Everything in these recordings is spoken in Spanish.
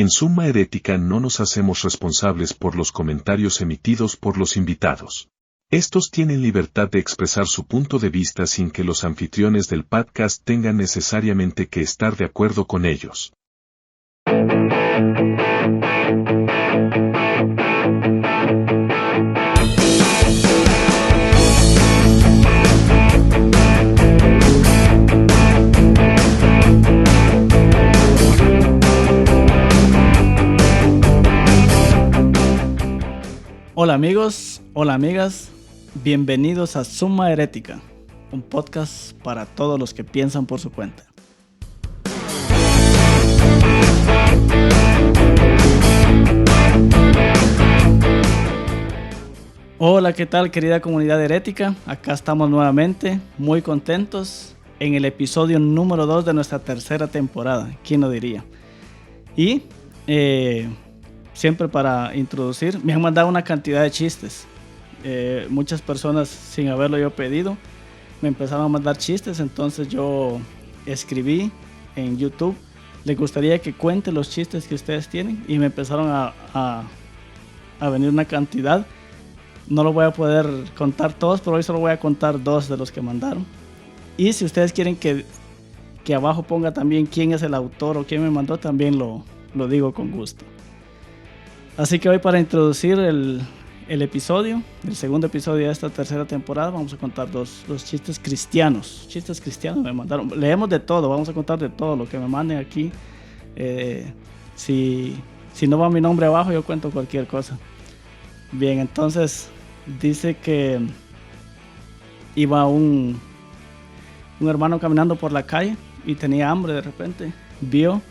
En Summa Herética no nos hacemos responsables por los comentarios emitidos por los invitados. Estos tienen libertad de expresar su punto de vista sin que los anfitriones del podcast tengan necesariamente que estar de acuerdo con ellos. Hola amigos, hola amigas, bienvenidos a Summa Herética, un podcast para todos los que piensan por su cuenta. Hola, ¿qué tal querida comunidad herética? Acá estamos nuevamente, muy contentos, en el episodio número 2 de nuestra tercera temporada, ¿quién lo diría? Y siempre para introducir, me han mandado una cantidad de chistes. Muchas personas, sin haberlo yo pedido, me empezaron a mandar chistes. Entonces yo escribí en YouTube, les gustaría que cuente los chistes que ustedes tienen, y me empezaron a venir una cantidad. No lo voy a poder contar todos, pero hoy solo voy a contar 2 de los que mandaron. Y si ustedes quieren que abajo ponga también quién es el autor o quién me mandó, también lo digo con gusto. Así que hoy, para introducir el episodio, el segundo episodio de esta tercera temporada, vamos a contar dos chistes cristianos. Chistes cristianos me mandaron. Leemos de todo, vamos a contar de todo lo que me manden aquí. Si no va mi nombre abajo, yo cuento cualquier cosa. Bien, entonces dice que iba un hermano caminando por la calle y tenía hambre. De repente vio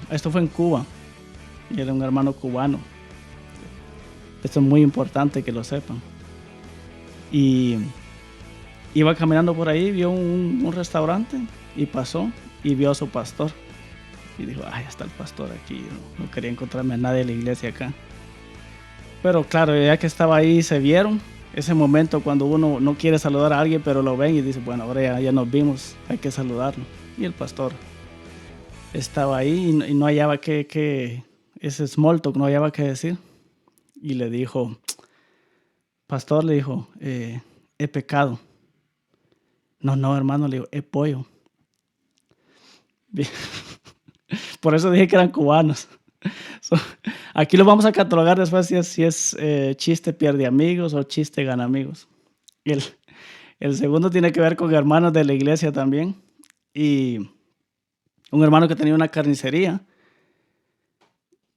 esto fue en Cuba, y era un hermano cubano. Esto es muy importante que lo sepan. Y iba caminando por ahí, vio un restaurante y pasó y vio a su pastor. Y dijo, ya está el pastor aquí. No quería encontrarme a nadie de la iglesia acá. Pero claro, ya que estaba ahí, se vieron. Ese momento cuando uno no quiere saludar a alguien, pero lo ven y dice, bueno, ahora ya nos vimos, hay que saludarlo. Y el pastor estaba ahí y no hallaba ese small talk, no hallaba qué decir. Y le dijo, pastor, le dijo, he pecado. No, hermano, le dijo, he pollo. Por eso dije que eran cubanos. Aquí lo vamos a catalogar después si es chiste pierde amigos o chiste gana amigos. Y el segundo tiene que ver con hermanos de la iglesia también. Y un hermano que tenía una carnicería,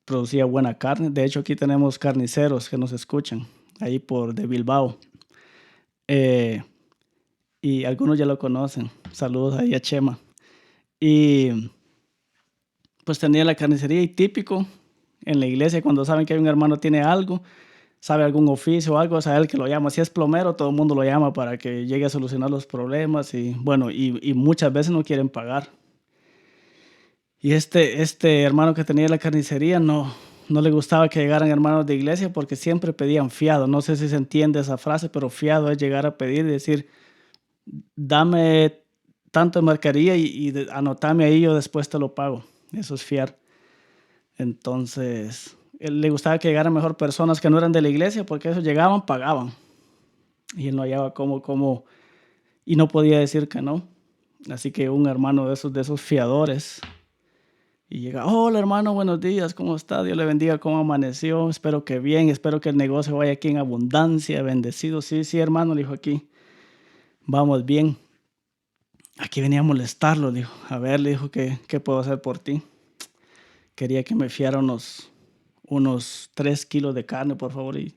producía buena carne. De hecho, aquí tenemos carniceros que nos escuchan, ahí de Bilbao. Y algunos ya lo conocen. Saludos ahí a Chema. Y pues tenía la carnicería, y típico en la iglesia, cuando saben que hay un hermano tiene algo, sabe algún oficio o algo, es a él que lo llama. Si es plomero, todo el mundo lo llama para que llegue a solucionar los problemas. Y bueno, y muchas veces no quieren pagar. Y este hermano que tenía la carnicería no le gustaba que llegaran hermanos de iglesia, porque siempre pedían fiado. No sé si se entiende esa frase, pero fiado es llegar a pedir y decir, dame tanto de mercadería y anotame ahí, yo después te lo pago. Eso es fiar. Entonces, él le gustaba que llegaran mejor personas que no eran de la iglesia, porque esos llegaban, pagaban. Y él no hallaba cómo, y no podía decir que no. Así que un hermano de esos fiadores, y llega, hola hermano, buenos días, ¿cómo está? Dios le bendiga, ¿cómo amaneció? Espero que bien, espero que el negocio vaya aquí en abundancia, bendecido. Sí, hermano, le dijo, aquí vamos bien. Aquí venía a molestarlo, dijo. A ver, le dijo, ¿qué puedo hacer por ti? Quería que me fiara unos 3 kilos de carne, por favor, y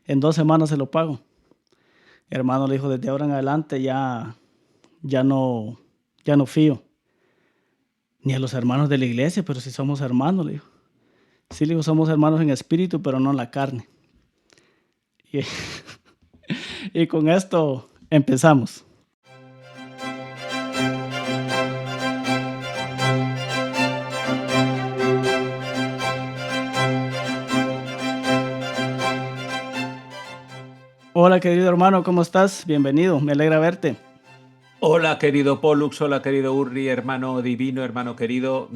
en 2 semanas se lo pago. El hermano le dijo, desde ahora en adelante ya no fío ni a los hermanos de la iglesia, pero si somos hermanos, le dijo. Sí, le digo, somos hermanos en espíritu, pero no en la carne. Y con esto empezamos. Hola, querido hermano, ¿cómo estás? Bienvenido, me alegra verte. Hola querido Pollux, hola querido Urri, hermano divino, hermano querido.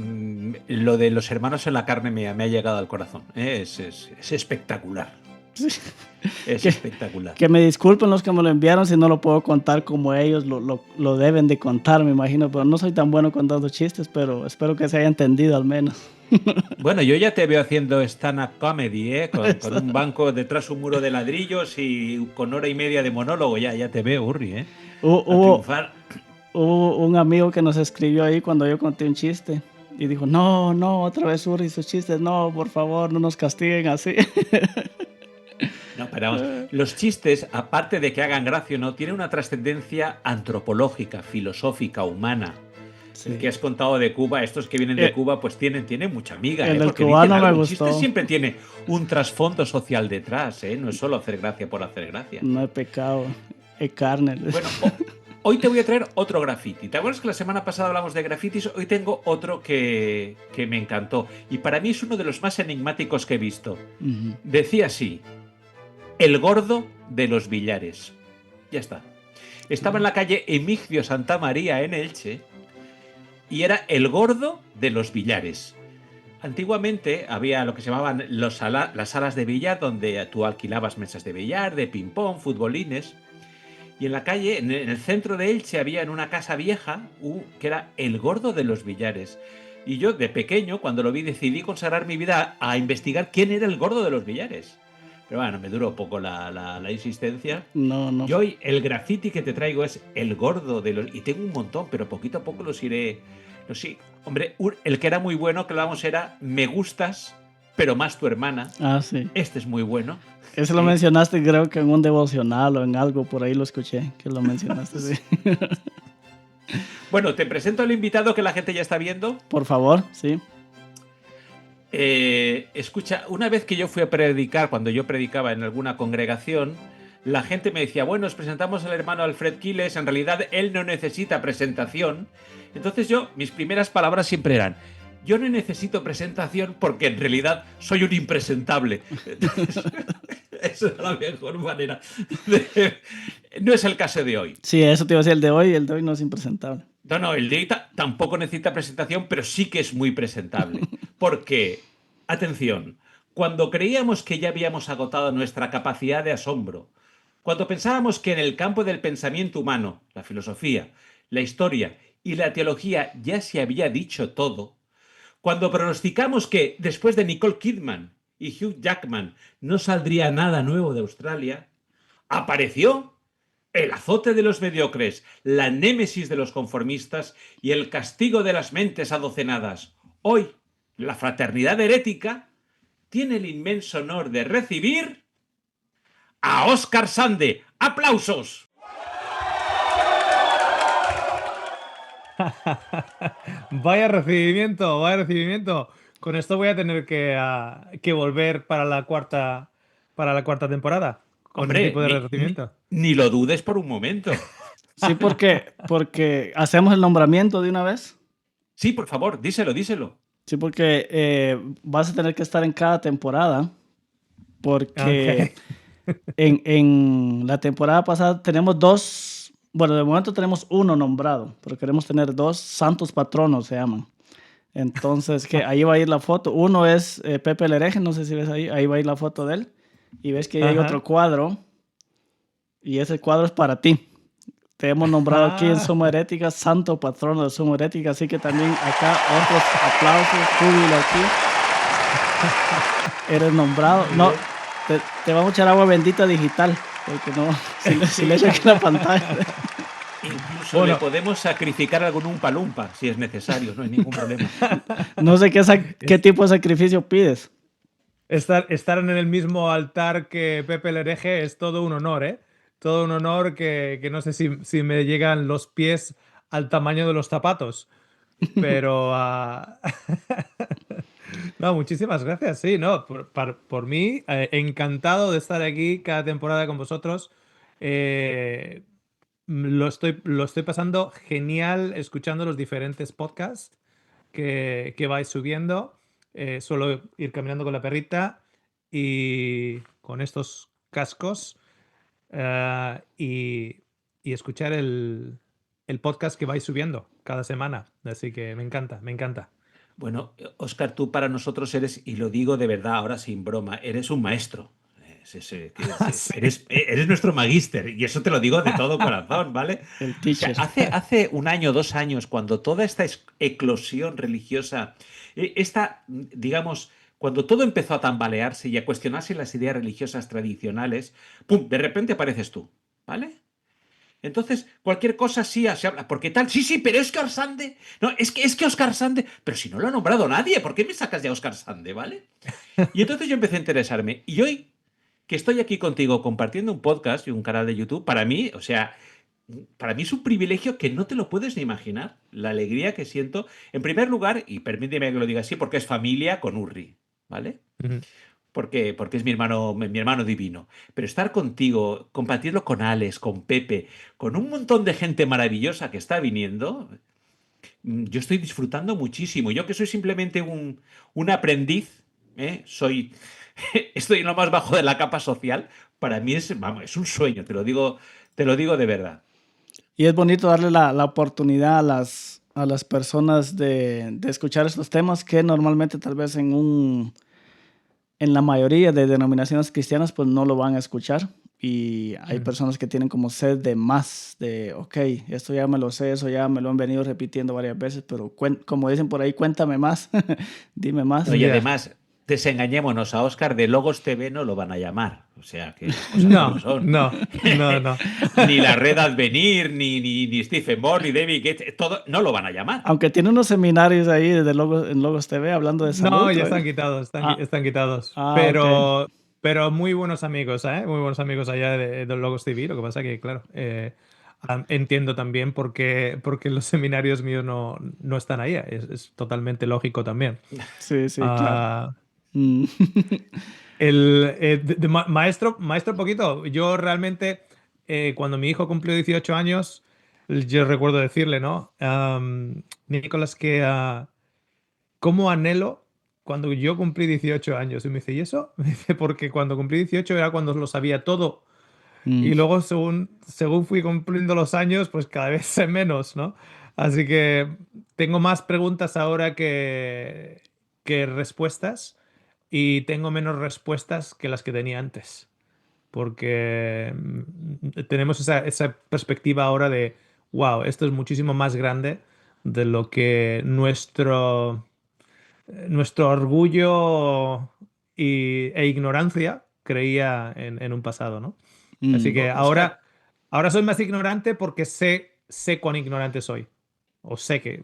Lo de los hermanos en la carne me ha llegado al corazón. Es espectacular. Sí. Es Que, espectacular. que me disculpen los que me lo enviaron si no lo puedo contar como ellos lo deben de contar, me imagino. Pero no soy tan bueno contando chistes, pero espero que se haya entendido al menos. Bueno, yo ya te veo haciendo stand-up comedy, ¿eh? Con un banco detrás, un muro de ladrillos y con hora y media de monólogo. Ya te veo, Urri, ¿eh? A Hubo, triunfar. hubo un amigo que nos escribió ahí cuando yo conté un chiste. Y dijo, no, otra vez Uri y sus chistes. No, por favor, no nos castiguen así. No, pero vamos, los chistes, aparte de que hagan gracia o no, tienen una trascendencia antropológica, filosófica, humana. El que Sí. has contado de Cuba, estos que vienen de Cuba, pues tienen mucha amiga, El ¿eh? del Porque dicen cubano me algo. Un chiste gustó. siempre tiene un trasfondo social detrás, ¿eh? No es solo hacer gracia por hacer gracia. No he pecado, es carne. Bueno, hoy te voy a traer otro graffiti. ¿Te acuerdas que la semana pasada hablamos de grafitis? Hoy tengo otro que me encantó. Y para mí es uno de los más enigmáticos que he visto. Ujú. Decía así: el gordo de los billares. Ya está. Estaba en la calle Emigdio Santa María en Elche y era el gordo de los billares. Antiguamente había lo que se llamaban las salas de billar, donde tú alquilabas mesas de billar, de ping-pong, futbolines. Y en la calle, en el centro de Elche, había en una casa vieja que era el gordo de los billares. Y yo, de pequeño, cuando lo vi, decidí consagrar mi vida a investigar quién era el gordo de los billares. Pero bueno, me duró poco la insistencia. No. Y hoy el graffiti que te traigo es el gordo de los... Y tengo un montón, pero poquito a poco los iré... Hombre, el que era muy bueno, que hablábamos, era Me gustas, pero más tu hermana. Ah, sí. Este es muy bueno. Ese lo mencionaste creo que en un devocional o en algo, por ahí lo escuché, que lo mencionaste, sí. Bueno, te presento al invitado que la gente ya está viendo. Por favor, sí. Escucha, una vez que yo fui a predicar, cuando yo predicaba en alguna congregación, la gente me decía, bueno, os presentamos al hermano Alfred Quiles, en realidad él no necesita presentación. Entonces mis primeras palabras siempre eran, yo no necesito presentación porque en realidad soy un impresentable. Entonces, esa es la mejor manera. No es el caso de hoy. Sí, eso te iba a decir, el de hoy no es impresentable. No, el Data tampoco necesita presentación, pero sí que es muy presentable. Porque, atención, cuando creíamos que ya habíamos agotado nuestra capacidad de asombro, cuando pensábamos que en el campo del pensamiento humano, la filosofía, la historia y la teología ya se había dicho todo, cuando pronosticamos que después de Nicole Kidman y Hugh Jackman no saldría nada nuevo de Australia, apareció el azote de los mediocres, la némesis de los conformistas y el castigo de las mentes adocenadas. Hoy, la fraternidad herética tiene el inmenso honor de recibir a Óscar Sande. ¡Aplausos! Vaya recibimiento, vaya recibimiento. Con esto voy a tener que volver para la cuarta temporada. Con Hombre, este tipo de recibimiento. ni lo dudes por un momento. Sí, porque hacemos el nombramiento de una vez. Sí, por favor, díselo. Sí, porque vas a tener que estar en cada temporada. Porque en la temporada pasada tenemos dos, bueno, de momento tenemos uno nombrado, pero queremos tener dos santos patronos, se llaman. Entonces, que ahí va a ir la foto. Uno es Pepe el Hereje, no sé si ves ahí va a ir la foto de él. Y ves que hay otro cuadro, y ese cuadro es para ti. Te hemos nombrado aquí en Sumo Herética, santo patrono de Sumo Herética, así que también acá otros aplausos, júbilo aquí. Eres nombrado. No, te vamos a echar agua bendita digital, porque no, si le echas aquí la pantalla. Incluso le podemos sacrificar algún umpa-lumpa si es necesario, no hay ningún problema. No sé qué tipo de sacrificio pides. Estar en el mismo altar que Pepe el Hereje es todo un honor, ¿eh? Todo un honor que no sé si me llegan los pies al tamaño de los zapatos. Pero... No, muchísimas gracias. Sí, no, por mí, encantado de estar aquí cada temporada con vosotros. Lo estoy pasando genial escuchando los diferentes podcasts que vais subiendo. Suelo ir caminando con la perrita y con estos cascos y escuchar el el podcast que vais subiendo cada semana. Así que me encanta, me encanta. Bueno, Óscar, tú para nosotros eres, y lo digo de verdad ahora sin broma, eres un maestro. Sí. Eres nuestro magíster, y eso te lo digo de todo corazón, ¿vale? El O sea, teacher. hace un año, 2 años, cuando toda esta eclosión religiosa, digamos, cuando todo empezó a tambalearse y a cuestionarse las ideas religiosas tradicionales, ¡pum! De repente apareces tú, ¿vale? Entonces, cualquier cosa sí se habla. ¿Por qué tal? Sí, sí, pero Oscar Sande. No, es que Oscar Sande. Pero si no lo ha nombrado nadie, ¿por qué me sacas de Oscar Sande, ¿vale? Y entonces yo empecé a interesarme. Y hoy que estoy aquí contigo compartiendo un podcast y un canal de YouTube, para mí, o sea, para mí es un privilegio que no te lo puedes ni imaginar. La alegría que siento. En primer lugar, y permíteme que lo diga así, porque es familia con Urri, ¿vale? Ujú. Porque es mi hermano divino. Pero estar contigo, compartirlo con Alex, con Pepe, con un montón de gente maravillosa que está viniendo, yo estoy disfrutando muchísimo. Yo que soy simplemente un aprendiz, ¿eh? Estoy en lo más bajo de la capa social, para mí vamos, es un sueño, te lo digo de verdad. Y es bonito darle la oportunidad a las personas de escuchar estos temas que normalmente tal vez en la mayoría de denominaciones cristianas pues no lo van a escuchar. Y hay personas que tienen como sed de más, de, ok, esto ya me lo sé, eso ya me lo han venido repitiendo varias veces, pero como dicen por ahí, cuéntame más, dime más. No, y Ya. además, desengañémonos, a Oscar de Logos TV no lo van a llamar. O sea, que las cosas como No, son. no, no, no. Ni la Red Advenir, ni Stephen Moore, ni David Gates, todo, no lo van a llamar. Aunque tiene unos seminarios ahí en Logos TV hablando de salud. No, ya ¿Todavía? están quitados, Ah, están quitados. ok. Pero muy buenos amigos, ¿eh? Muy buenos amigos allá de Logos TV. Lo que pasa que, claro, entiendo también por qué los seminarios míos no están ahí. Es totalmente lógico también. Sí, sí, claro. Ah, Mm. maestro poquito. Yo realmente, cuando mi hijo cumplió 18 años, yo recuerdo decirle, ¿no? Nicolás, que cómo anhelo cuando yo cumplí 18 años. Y me dice, ¿y eso? Me dice, porque cuando cumplí 18 era cuando lo sabía todo. Mm. Y luego, según fui cumpliendo los años, pues cada vez sé menos, ¿no? Así que tengo más preguntas ahora que respuestas y tengo menos respuestas que las que tenía antes. Porque tenemos esa perspectiva ahora de, wow, esto es muchísimo más grande de lo que nuestro orgullo e ignorancia creía en un pasado, ¿no? Así Mm. que Oscar, ahora soy más ignorante porque sé cuán ignorante soy. O sé que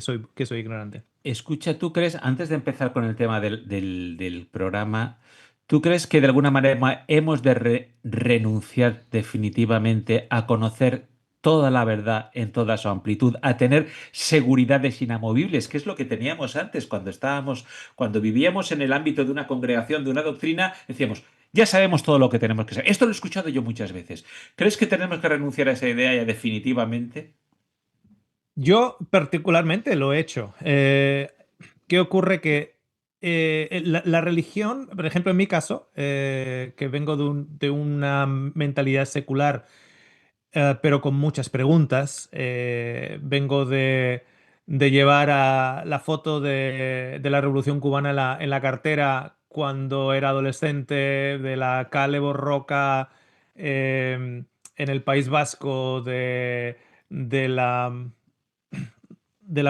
soy ignorante. escucha, ¿tú crees, antes de empezar con el tema del programa, ¿tú crees que de alguna manera hemos de renunciar definitivamente a conocer toda la verdad en toda su amplitud, a tener seguridades inamovibles, que es lo que teníamos antes cuando vivíamos en el ámbito de una congregación, de una doctrina, decíamos, ya sabemos todo lo que tenemos que saber. Esto lo he escuchado yo muchas veces. ¿Crees que tenemos que renunciar a esa idea ya definitivamente? Yo particularmente lo he hecho. ¿Qué ocurre? Que la religión, por ejemplo, en mi caso, que vengo de una mentalidad secular, pero con muchas preguntas, vengo de llevar a la foto de la Revolución Cubana en la cartera cuando era adolescente, de la Kale Borroka en el País Vasco, de la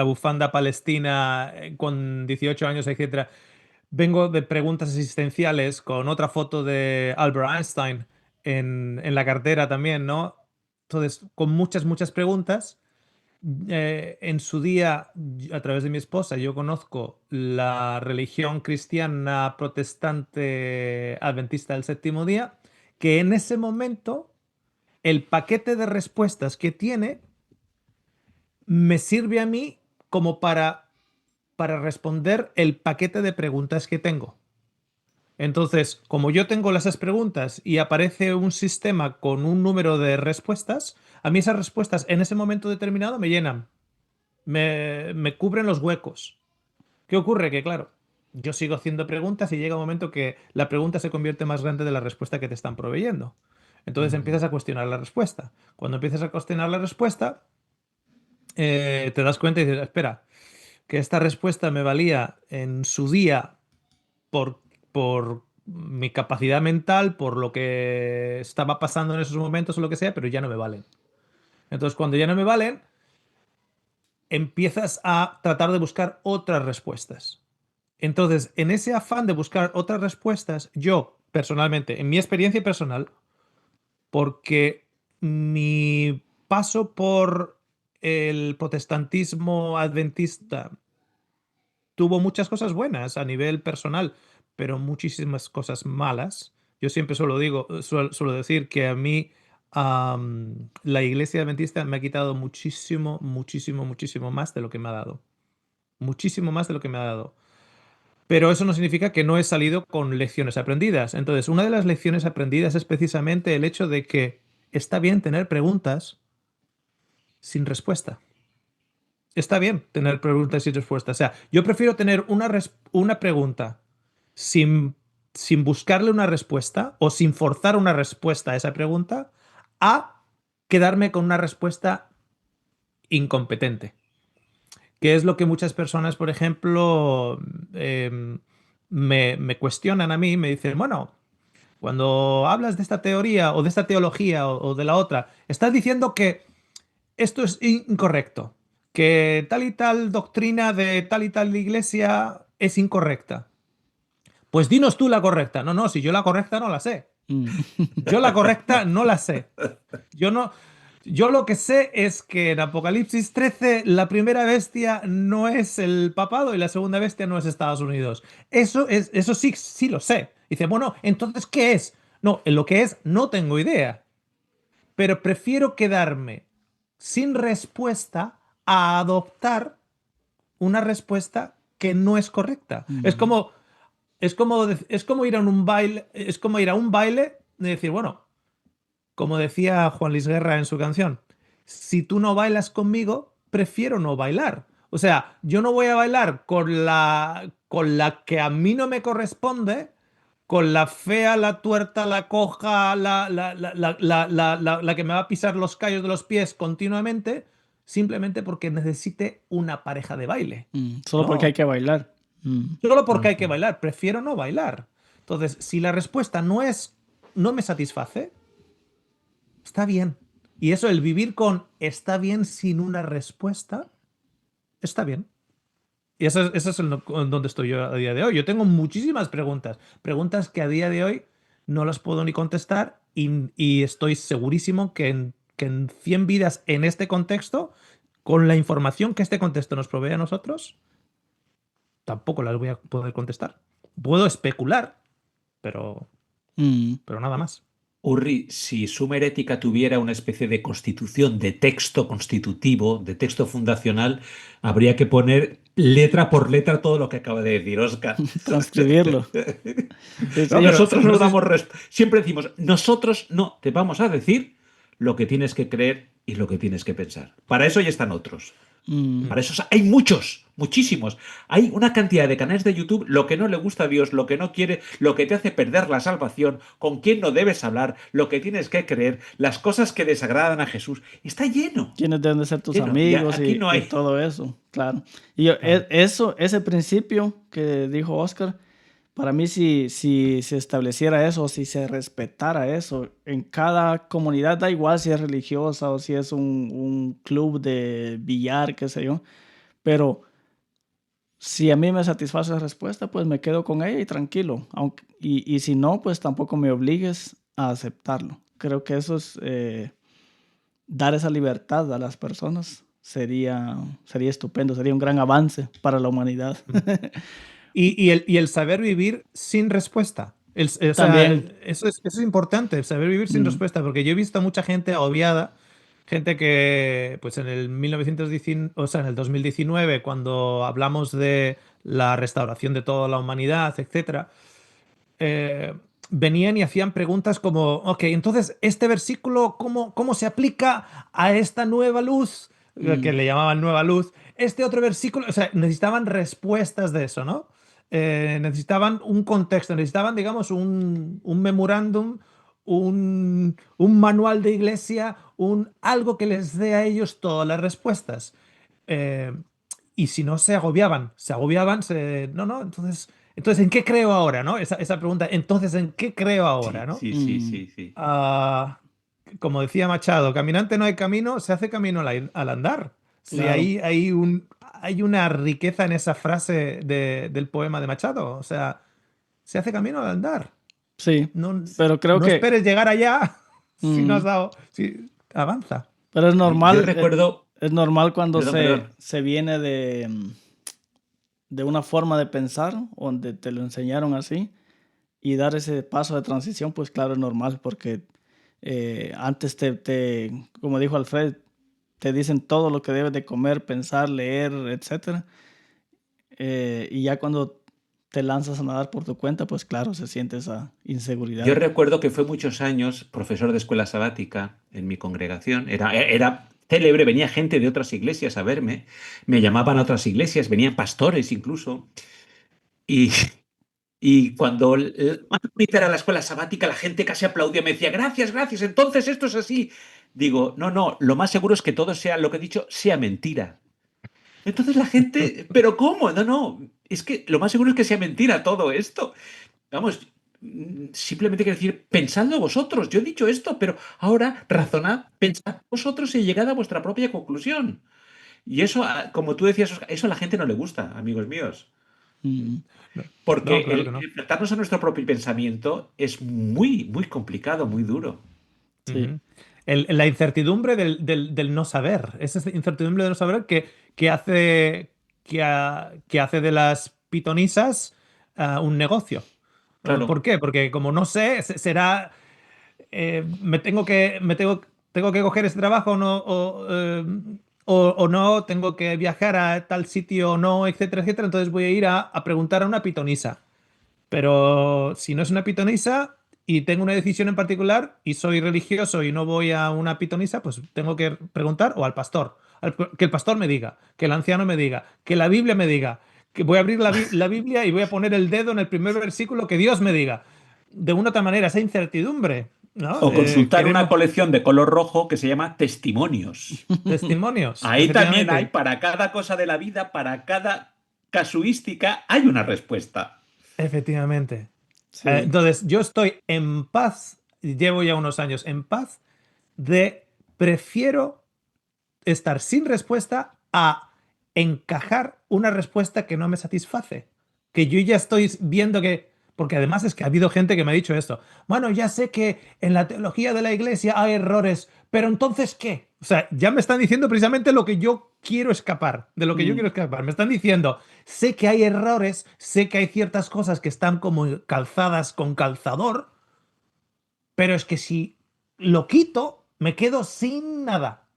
bufanda palestina con 18 años, etcétera. Vengo de preguntas existenciales con otra foto de Albert Einstein en la cartera también, ¿no? Entonces, con muchas, muchas preguntas. En su día, a través de mi esposa, yo conozco la religión cristiana protestante adventista del séptimo día, que en ese momento el paquete de respuestas que tiene me sirve a mí como para responder el paquete de preguntas que tengo. Entonces, como yo tengo esas preguntas y aparece un sistema con un número de respuestas, a mí esas respuestas en ese momento determinado me llenan, me cubren los huecos. ¿Qué ocurre? Que claro, yo sigo haciendo preguntas y llega un momento que la pregunta se convierte más grande de la respuesta que te están proveyendo. Entonces empiezas a cuestionar la respuesta. Cuando empiezas a cuestionar la respuesta, te das cuenta y dices, espera, que esta respuesta me valía en su día por mi capacidad mental, por lo que estaba pasando en esos momentos o lo que sea, pero ya no me valen. Entonces, cuando ya no me valen, empiezas a tratar de buscar otras respuestas. Entonces, en ese afán de buscar otras respuestas, yo personalmente, en mi experiencia personal, porque mi paso por el protestantismo adventista tuvo muchas cosas buenas a nivel personal, pero muchísimas cosas malas. Yo siempre suelo decir que a mí la iglesia adventista me ha quitado muchísimo, muchísimo, muchísimo más de lo que me ha dado. Muchísimo más de lo que me ha dado. Pero eso no significa que no he salido con lecciones aprendidas. Entonces, una de las lecciones aprendidas es precisamente el hecho de que está bien tener preguntas sin respuesta. Está bien tener preguntas sin respuesta. O sea, yo prefiero tener una pregunta sin buscarle una respuesta o sin forzar una respuesta a esa pregunta a quedarme con una respuesta incompetente. Que es lo que muchas personas, por ejemplo, me cuestionan a mí, me dicen, bueno, cuando hablas de esta teoría o de esta teología o de la otra, estás diciendo que esto es incorrecto, que tal y tal doctrina de tal y tal iglesia es incorrecta. Pues dinos tú la correcta. No, no, si yo la correcta no la sé. Yo la correcta no la sé. Yo lo que sé es que en Apocalipsis 13 la primera bestia no es el papado y la segunda bestia no es Estados Unidos. Eso sí lo sé. Dice, bueno, entonces, ¿qué es? No, en lo que es no tengo idea. Pero prefiero quedarme sin respuesta a adoptar una respuesta que no es correcta. Es como ir a un baile, es como ir a un baile y decir, bueno, como decía Juan Luis Guerra en su canción, si tú no bailas conmigo, prefiero no bailar. O sea, yo no voy a bailar con la que a mí no me corresponde, con la fea, la tuerta, la coja, la que me va a pisar los callos de los pies continuamente, simplemente porque necesite una pareja de baile. Solo porque No, hay que bailar. solo porque hay que bailar, prefiero no bailar. Entonces, si la respuesta no me satisface, está bien. Y eso, el vivir con está bien sin una respuesta, está bien. Y eso es en donde estoy yo a día de hoy. Yo tengo muchísimas preguntas. Preguntas que a día de hoy no las puedo ni contestar y estoy segurísimo que en 100 vidas en este contexto, con la información que este contexto nos provee a nosotros, tampoco las voy a poder contestar. Puedo especular, pero nada más. Urri, si Suma Herética tuviera una especie de constitución, de texto constitutivo, de texto fundacional, habría que poner letra por letra todo lo que acaba de decir Óscar. Transcribirlo. Sí, No, sí, nosotros no damos siempre decimos, nosotros no, te vamos a decir lo que tienes que creer y lo que tienes que pensar. Para eso ya están otros. Para eso hay muchos, muchísimos. Hay una cantidad de canales de YouTube, lo que no le gusta a Dios, lo que no quiere, lo que te hace perder la salvación, con quién no debes hablar, lo que tienes que creer, las cosas que desagradan a Jesús. Está lleno. quiénes deben de ser tus Lleno. amigos Aquí no y hay. todo eso, claro. Y ese principio que dijo Oscar, para mí si se estableciera eso, si se respetara eso, en cada comunidad, da igual si es religiosa o si es un club de billar, qué sé yo, pero si a mí me satisface la respuesta, pues me quedo con ella y tranquilo. Y si no, pues tampoco me obligues a aceptarlo. Creo que eso es dar esa libertad a las personas. Sería estupendo, sería un gran avance para la humanidad. Y el saber vivir sin respuesta. También. Eso es importante, el saber vivir sin respuesta, porque yo he visto a mucha gente agobiada, gente que, pues en el 1919, o sea, en el 2019, cuando hablamos de la restauración de toda la humanidad, etcétera, venían y hacían preguntas como, ok, entonces, este versículo, ¿cómo se aplica a esta nueva luz? Que le llamaban nueva luz. Este otro versículo, o sea, necesitaban respuestas de eso, ¿no? Necesitaban un contexto, necesitaban, digamos, un memorándum, un manual de iglesia, algo que les dé a ellos todas las respuestas. y si no se agobiaban, no, entonces ¿en qué creo ahora, no? Esa pregunta, entonces ¿en qué creo ahora, Sí, no? sí, sí, Mm, sí, sí. Ah, como decía Machado, caminante no hay camino, se hace camino al andar. Sí, claro, hay una riqueza en esa frase del poema de Machado. O sea, se hace camino al andar. sí, No, pero creo no que, esperes llegar allá si no has mm, dado. Avanza. pero Yo recuerdo, es normal cuando perdón, perdón. se viene de una forma de pensar, donde te lo enseñaron así, y dar ese paso de transición, pues claro, es normal, porque antes como dijo Alfred, te dicen todo lo que debes de comer, pensar, leer, etcétera. Y ya cuando te lanzas a nadar por tu cuenta, pues claro, se siente esa Yo inseguridad. recuerdo que fue muchos años profesor de escuela sabática en mi congregación. Era célebre, venía gente de otras iglesias a verme, me llamaban a otras iglesias, venían pastores incluso. Y, y cuando era la escuela sabática, la gente casi aplaudía, me decía, gracias, gracias, entonces esto es así. Digo, no, no, lo más seguro es que todo sea, lo que he dicho, sea mentira. Entonces la gente, ¿pero cómo? No, no, es que lo más seguro es que sea mentira todo esto. Vamos, simplemente quiero decir, pensadlo vosotros. Yo he dicho esto, pero ahora razonad, pensad vosotros y llegad a vuestra propia conclusión. Y eso, como tú decías, Óscar, eso a la gente no le gusta, amigos míos. Mm, No, Porque no, claro que el no. enfrentarnos a nuestro propio pensamiento es muy, muy complicado, muy duro. sí, Ujú. La incertidumbre del no saber. Esa incertidumbre del no saber que hace, que hace de las pitonisas un negocio. ¿Por Claro. qué? Porque como no sé, será. Tengo que coger este trabajo o no, tengo que viajar a tal sitio o no, etcétera, etcétera. Entonces voy a ir a preguntar a una pitonisa. Pero si no es una pitonisa y tengo una decisión en particular y soy religioso y no voy a una pitonisa, pues tengo que preguntar o al pastor. Que el pastor me diga, que el anciano me diga, que la Biblia me diga, que voy a abrir la Biblia y voy a poner el dedo en el primer versículo que Dios me diga. De una u otra manera, esa incertidumbre, ¿no? O consultar una Queremos colección de color rojo que se llama Testimonios. testimonios, Ahí también hay, efectivamente. para cada cosa de la vida, para cada casuística, hay una respuesta. Efectivamente. sí. Entonces, yo estoy en paz, llevo ya unos años en paz, de prefiero estar sin respuesta a encajar una respuesta que no me satisface. Que yo ya estoy viendo que, porque además es que ha habido gente que me ha dicho esto, bueno, ya sé que en la teología de la iglesia hay errores, pero entonces ¿qué? O sea, ya me están diciendo precisamente lo que yo quiero escapar, de lo que yo Mm, quiero escapar. Me están diciendo, sé que hay errores, sé que hay ciertas cosas que están como calzadas con calzador, pero es que si lo quito, me quedo sin nada.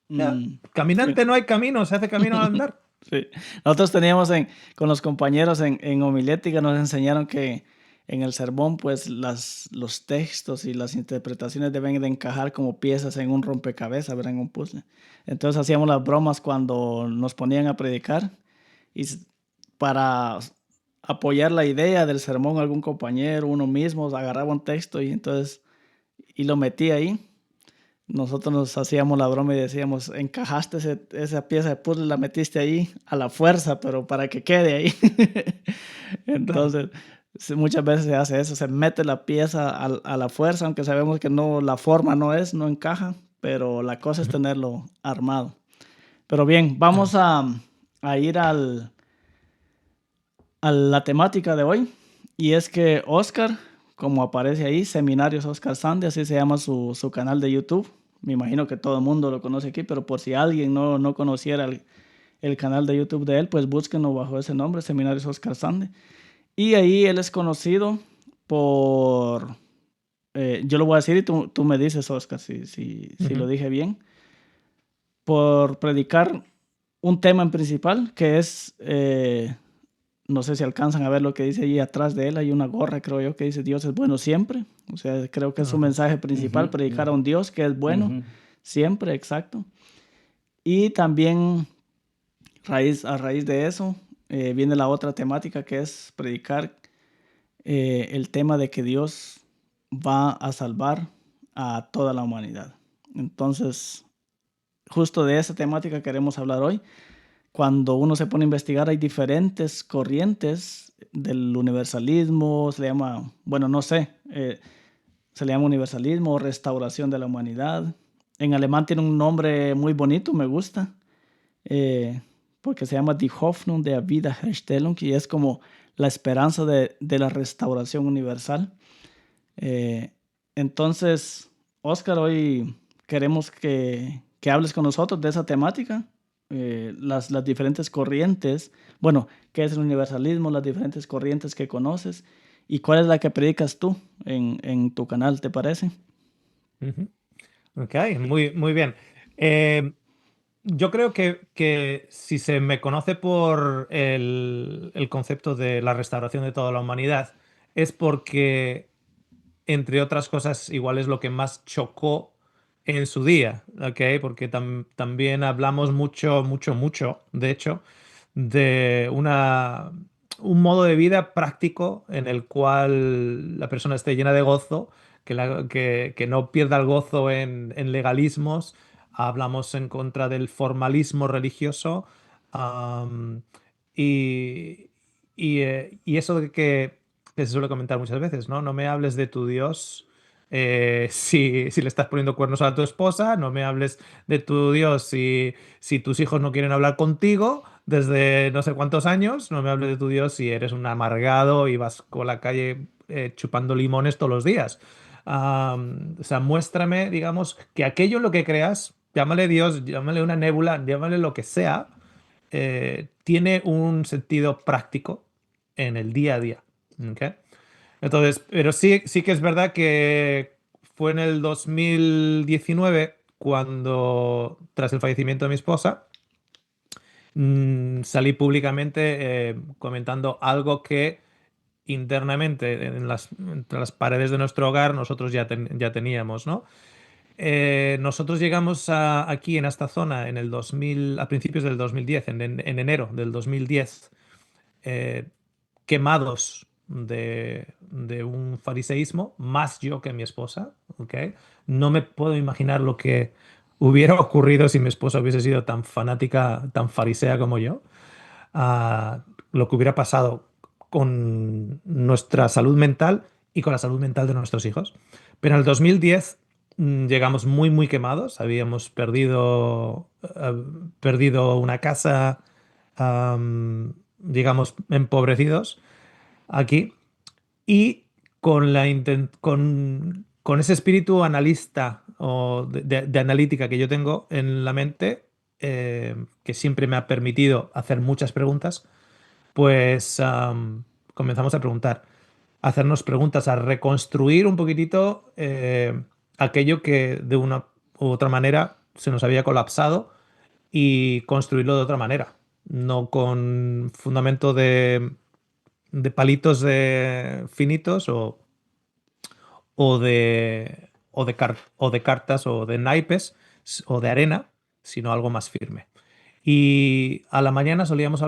Ya, mm, sí. caminante no hay camino, se hace camino al andar. Sí. Nosotros teníamos con los compañeros en homilética, nos enseñaron que en el sermón, pues los textos y las interpretaciones deben de encajar como piezas en un rompecabezas, ¿verdad? En un puzzle. Entonces hacíamos las bromas cuando nos ponían a predicar y para apoyar la idea del sermón, algún compañero, uno mismo, agarraba un texto y entonces y lo metía ahí. Nosotros nos hacíamos la broma y decíamos, encajaste esa pieza de puzzle, la metiste ahí a la fuerza, pero para que quede ahí. Claro. Entonces, sí, muchas veces se hace eso, se mete la pieza a la fuerza, aunque sabemos que no, la forma no encaja, pero la cosa es Ujú. tenerlo armado. Pero bien, Claro. vamos a ir a la temática de hoy, y es que Oscar, como aparece ahí, Seminarios Oscar Sande, así se llama su canal de YouTube. Me imagino que todo el mundo lo conoce aquí, pero por si alguien no conociera el canal de YouTube de él, pues búsquenlo bajo ese nombre, Seminarios Oscar Sande. Y ahí él es conocido por, yo lo voy a decir y tú me dices, Oscar, si lo Ujú. dije bien, por predicar un tema en principal, que es no sé si alcanzan a ver lo que dice allí atrás de él. Hay una gorra, creo yo, que dice Dios es bueno siempre. O sea, creo que es su Ajá. mensaje principal, Ujú, predicar a ujú, un Dios que es bueno ujú. siempre, exacto. Y también a raíz de eso viene la otra temática que es predicar el tema de que Dios va a salvar a toda la humanidad. Entonces, justo de esa temática queremos hablar hoy. Cuando uno se pone a investigar, hay diferentes corrientes del universalismo, se le llama, bueno, no sé, se le llama universalismo o restauración de la humanidad. En alemán tiene un nombre muy bonito, me gusta, eh, porque se llama Die Hoffnung der Wiederherstellung y es como la esperanza de la restauración universal. Entonces, Oscar, hoy queremos que hables con nosotros de esa temática, las diferentes corrientes, bueno, qué es el universalismo, las diferentes corrientes que conoces y cuál es la que predicas tú en tu canal, ¿te parece? Ujú. Ok, muy bien. Yo creo que si se me conoce por el concepto de la restauración de toda la humanidad, es porque, entre otras cosas, igual es lo que más chocó en su día, ¿ok? Porque también hablamos mucho, de hecho, de un modo de vida práctico en el cual la persona esté llena de gozo, que no pierda el gozo en legalismos. Hablamos en contra del formalismo religioso, am, y, y eso de que se suele comentar muchas veces, ¿no? No me hables de tu Dios si le estás poniendo cuernos a tu esposa, no me hables de tu Dios si tus hijos no quieren hablar contigo desde no sé cuántos años, no me hables de tu Dios si eres un amargado y vas por la calle chupando limones todos los días. O sea, muéstrame, digamos, que aquello en lo que creas, llámale Dios, llámale una nébula, llámale lo que sea, tiene un sentido práctico en el día a día. ¿Ok? Entonces, pero sí que es verdad que fue en el 2019 cuando, tras el fallecimiento de mi esposa, salí públicamente comentando algo que internamente entre las paredes de nuestro hogar nosotros ya teníamos, ¿no? Nosotros llegamos aquí en esta zona en el 2000, a principios del 2010, en enero del 2010, eh, quemados de un fariseísmo, más yo que mi esposa, ¿ok? No me puedo imaginar lo que hubiera ocurrido si mi esposa hubiese sido tan fanática, tan farisea como yo. Lo que hubiera pasado con nuestra salud mental y con la salud mental de nuestros hijos. Pero en el 2010 llegamos muy quemados, habíamos perdido una casa, digamos, empobrecidos aquí, y con ese espíritu analista o de analítica que yo tengo en la mente, que siempre me ha permitido hacer muchas preguntas, pues comenzamos a preguntar, a hacernos preguntas, a reconstruir un poquitito aquello que de una u otra manera se nos había colapsado y construirlo de otra manera, no con fundamento de palitos finitos o de cartas o de naipes o de arena, sino algo más firme. Y a la mañana solíamos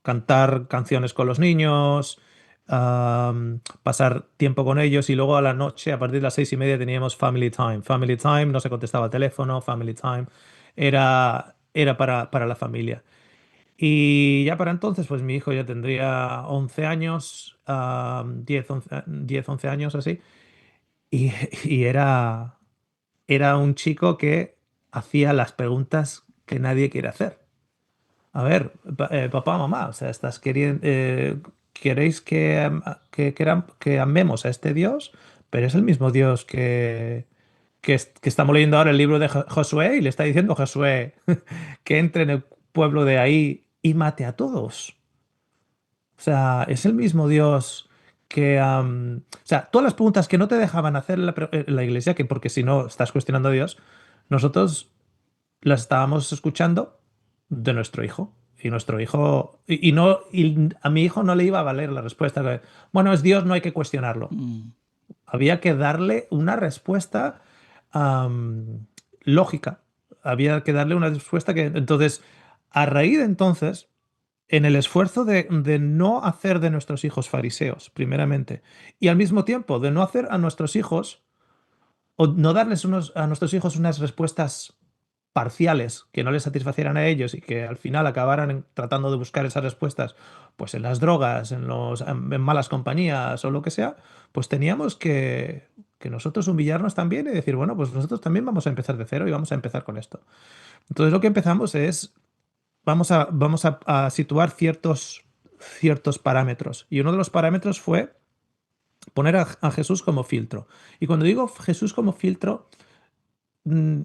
cantar canciones con los niños, pasar tiempo con ellos, y luego a la noche, a partir de las 6:30, teníamos family time. Family time, no se contestaba el teléfono, family time era para la familia. Y ya para entonces, pues mi hijo ya tendría 11 años, 10, 11 años así, y, y era un chico que hacía las preguntas que nadie quiere hacer. A ver, papá, mamá, o sea, ¿queréis que amemos a este Dios? Pero es el mismo Dios que estamos leyendo ahora el libro de Josué, y le está diciendo a Josué que entre en el pueblo de ahí y mate a todos. O sea, es el mismo Dios o sea, todas las preguntas que no te dejaban hacer en la iglesia, que porque si no estás cuestionando a Dios, nosotros las estábamos escuchando de nuestro hijo. Y nuestro hijo, y a mi hijo no le iba a valer la respuesta de, bueno, es Dios, no hay que cuestionarlo. Había que darle una respuesta lógica. Había que darle una respuesta que, entonces, a raíz de entonces, en el esfuerzo de no hacer de nuestros hijos fariseos, primeramente, y al mismo tiempo de no hacer a nuestros hijos o no darles a nuestros hijos unas respuestas parciales que no les satisfacieran a ellos y que al final acabaran tratando de buscar esas respuestas pues en las drogas, en malas compañías o lo que sea, pues teníamos que nosotros humillarnos también y decir, bueno, pues nosotros también vamos a empezar de cero y vamos a empezar con esto. Entonces lo que empezamos es, vamos a situar ciertos parámetros. Y uno de los parámetros fue poner a Jesús como filtro. Y cuando digo Jesús como filtro, mm,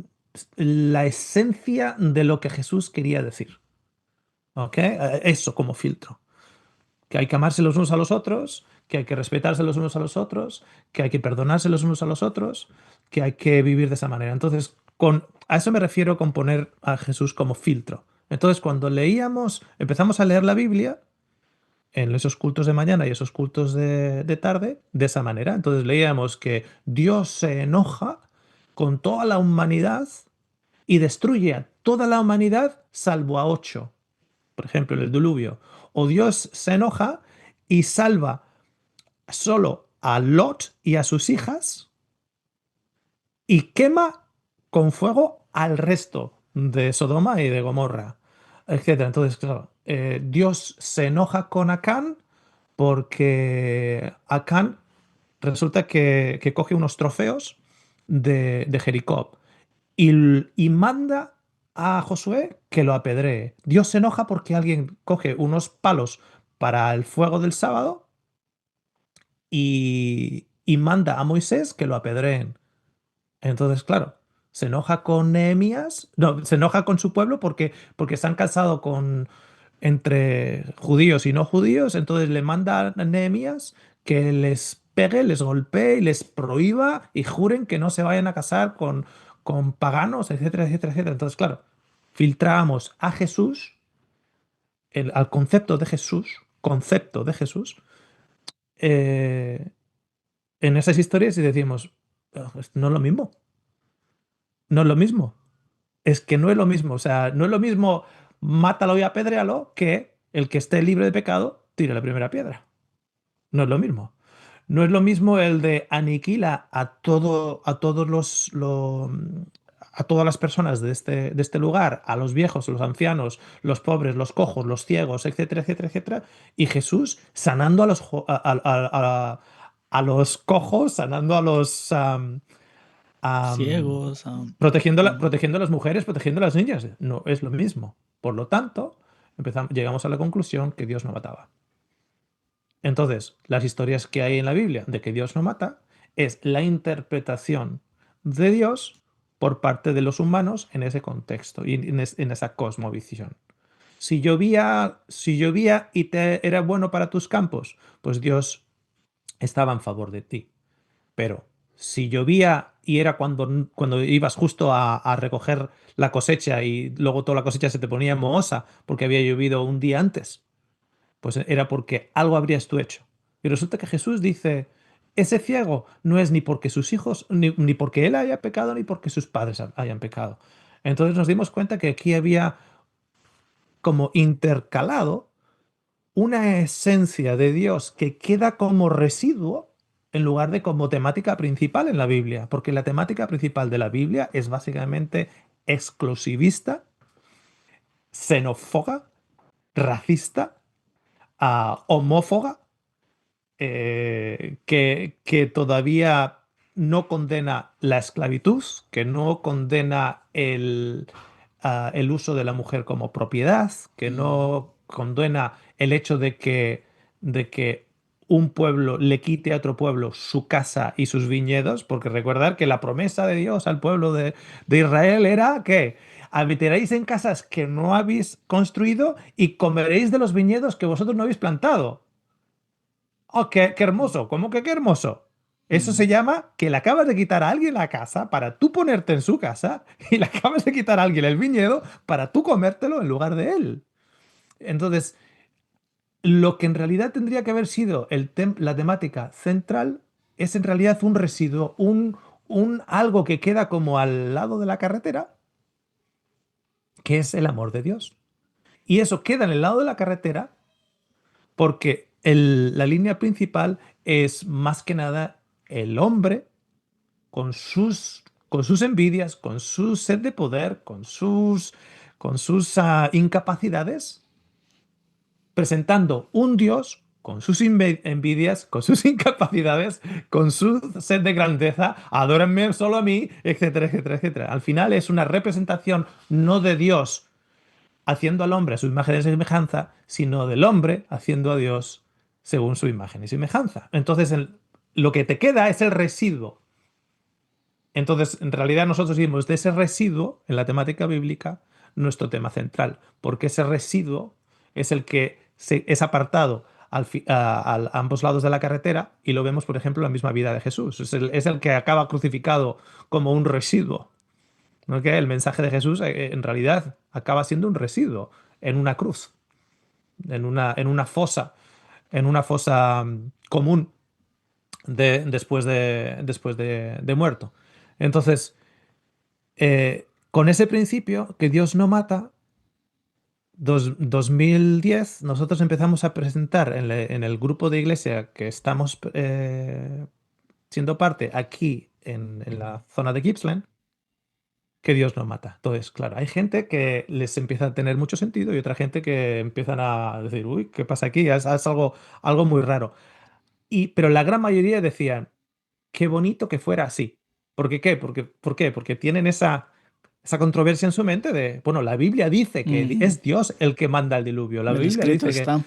la esencia de lo que Jesús quería decir. ¿Ok? Eso como filtro. Que hay que amarse los unos a los otros, que hay que respetarse los unos a los otros, que hay que perdonarse los unos a los otros, que hay que vivir de esa manera. Entonces, a eso me refiero con poner a Jesús como filtro. Entonces, cuando empezamos a leer la Biblia, en esos cultos de mañana y esos cultos de tarde, de esa manera. Entonces leíamos que Dios se enoja con toda la humanidad y destruye a toda la humanidad salvo a 8, por ejemplo, en el diluvio. O Dios se enoja y salva solo a Lot y a sus hijas y quema con fuego al resto de Sodoma y de Gomorra, etcétera. Entonces, claro, Dios se enoja con Acán porque Acán resulta que coge unos trofeos de Jericó y manda a Josué que lo apedree. Dios se enoja porque alguien coge unos palos para el fuego del sábado y manda a Moisés que lo apedreen. Entonces, claro, se enoja con Nehemías, no, se enoja con su pueblo porque se han casado entre judíos y no judíos, entonces le manda a Nehemías que les pegue, les golpee y les prohíba y juren que no se vayan a casar con paganos, etcétera, etcétera, etcétera. Entonces, claro, filtramos a Jesús, al concepto de Jesús, eh, en esas historias y decimos, no es lo mismo, no es lo mismo. Es que no es lo mismo. O sea, no es lo mismo mátalo y apedréalo que el que esté libre de pecado tire la primera piedra. No es lo mismo. No es lo mismo el de aniquila a todos a todas las personas de este lugar, a los viejos, los ancianos, los pobres, los cojos, los ciegos, etcétera, etcétera, etcétera. Y Jesús sanando a los cojos, sanando a los Ciegos. protegiendo a las mujeres, protegiendo a las niñas. No es lo mismo. Por lo tanto, llegamos a la conclusión que Dios no mataba. Entonces, las historias que hay en la Biblia de que Dios no mata es la interpretación de Dios por parte de los humanos en ese contexto y en esa cosmovisión. Si llovía y te era bueno para tus campos, pues Dios estaba en favor de ti. Pero si llovía y era cuando ibas justo a recoger la cosecha y luego toda la cosecha se te ponía mohosa porque había llovido un día antes, pues era porque algo habrías tú hecho. Y resulta que Jesús dice, ese ciego no es ni porque sus hijos, ni porque él haya pecado, ni porque sus padres hayan pecado. Entonces nos dimos cuenta que aquí había como intercalado una esencia de Dios que queda como residuo en lugar de como temática principal en la Biblia, porque la temática principal de la Biblia es básicamente exclusivista, xenófoba, racista, homófoba, que todavía no condena la esclavitud, que no condena el uso de la mujer como propiedad, que no condena el hecho de que un pueblo le quite a otro pueblo su casa y sus viñedos, porque recordar que la promesa de Dios al pueblo de Israel era que habitaréis en casas que no habéis construido y comeréis de los viñedos que vosotros no habéis plantado. Oh, qué hermoso. ¿Cómo que qué hermoso? Eso se llama que le acabas de quitar a alguien la casa para tú ponerte en su casa y le acabas de quitar a alguien el viñedo para tú comértelo en lugar de él. Entonces, lo que en realidad tendría que haber sido la temática central es en realidad un residuo, un algo que queda como al lado de la carretera, que es el amor de Dios. Y eso queda en el lado de la carretera porque la línea principal es más que nada el hombre con sus envidias, con su sed de poder, con sus incapacidades, presentando un Dios con sus envidias, con sus incapacidades, con su sed de grandeza, adórenme solo a mí, etcétera, etcétera, etcétera. Al final es una representación no de Dios haciendo al hombre a su imagen y semejanza, sino del hombre haciendo a Dios según su imagen y semejanza. Entonces, lo que te queda es el residuo. Entonces, en realidad nosotros vimos de ese residuo en la temática bíblica nuestro tema central, porque ese residuo es el que es apartado a ambos lados de la carretera y lo vemos, por ejemplo, en la misma vida de Jesús. Es el que acaba crucificado como un residuo. ¿Ok? El mensaje de Jesús en realidad acaba siendo un residuo en una cruz, en una fosa común después de muerto. Entonces, con ese principio que Dios no mata, 2010 nosotros empezamos a presentar en el grupo de iglesia que estamos siendo parte aquí en la zona de Gippsland, que Dios no mata. Entonces, claro, hay gente que les empieza a tener mucho sentido y otra gente que empiezan a decir, uy, ¿qué pasa aquí? Es algo muy raro. Pero la gran mayoría decían, qué bonito que fuera así. ¿Por qué? ¿Por qué? Porque tienen esa controversia en su mente de, bueno, la Biblia dice que es Dios el que manda el diluvio. La El Biblia escrito dice que está.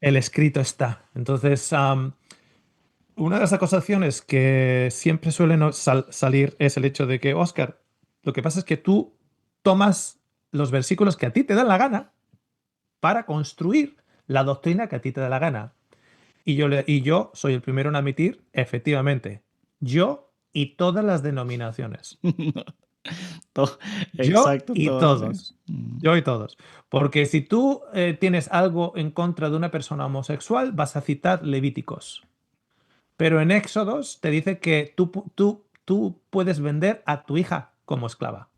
el escrito está. Entonces, una de las acusaciones que siempre suelen salir es el hecho de que, Oscar, lo que pasa es que tú tomas los versículos que a ti te dan la gana para construir la doctrina que a ti te da la gana. Y yo soy el primero en admitir, efectivamente, yo y todas las denominaciones. Yo Exacto, y todos, sí. todos. Yo y todos. Porque si tú tienes algo en contra de una persona homosexual, vas a citar Levíticos. Pero en Éxodos te dice que tú puedes vender a tu hija como esclava.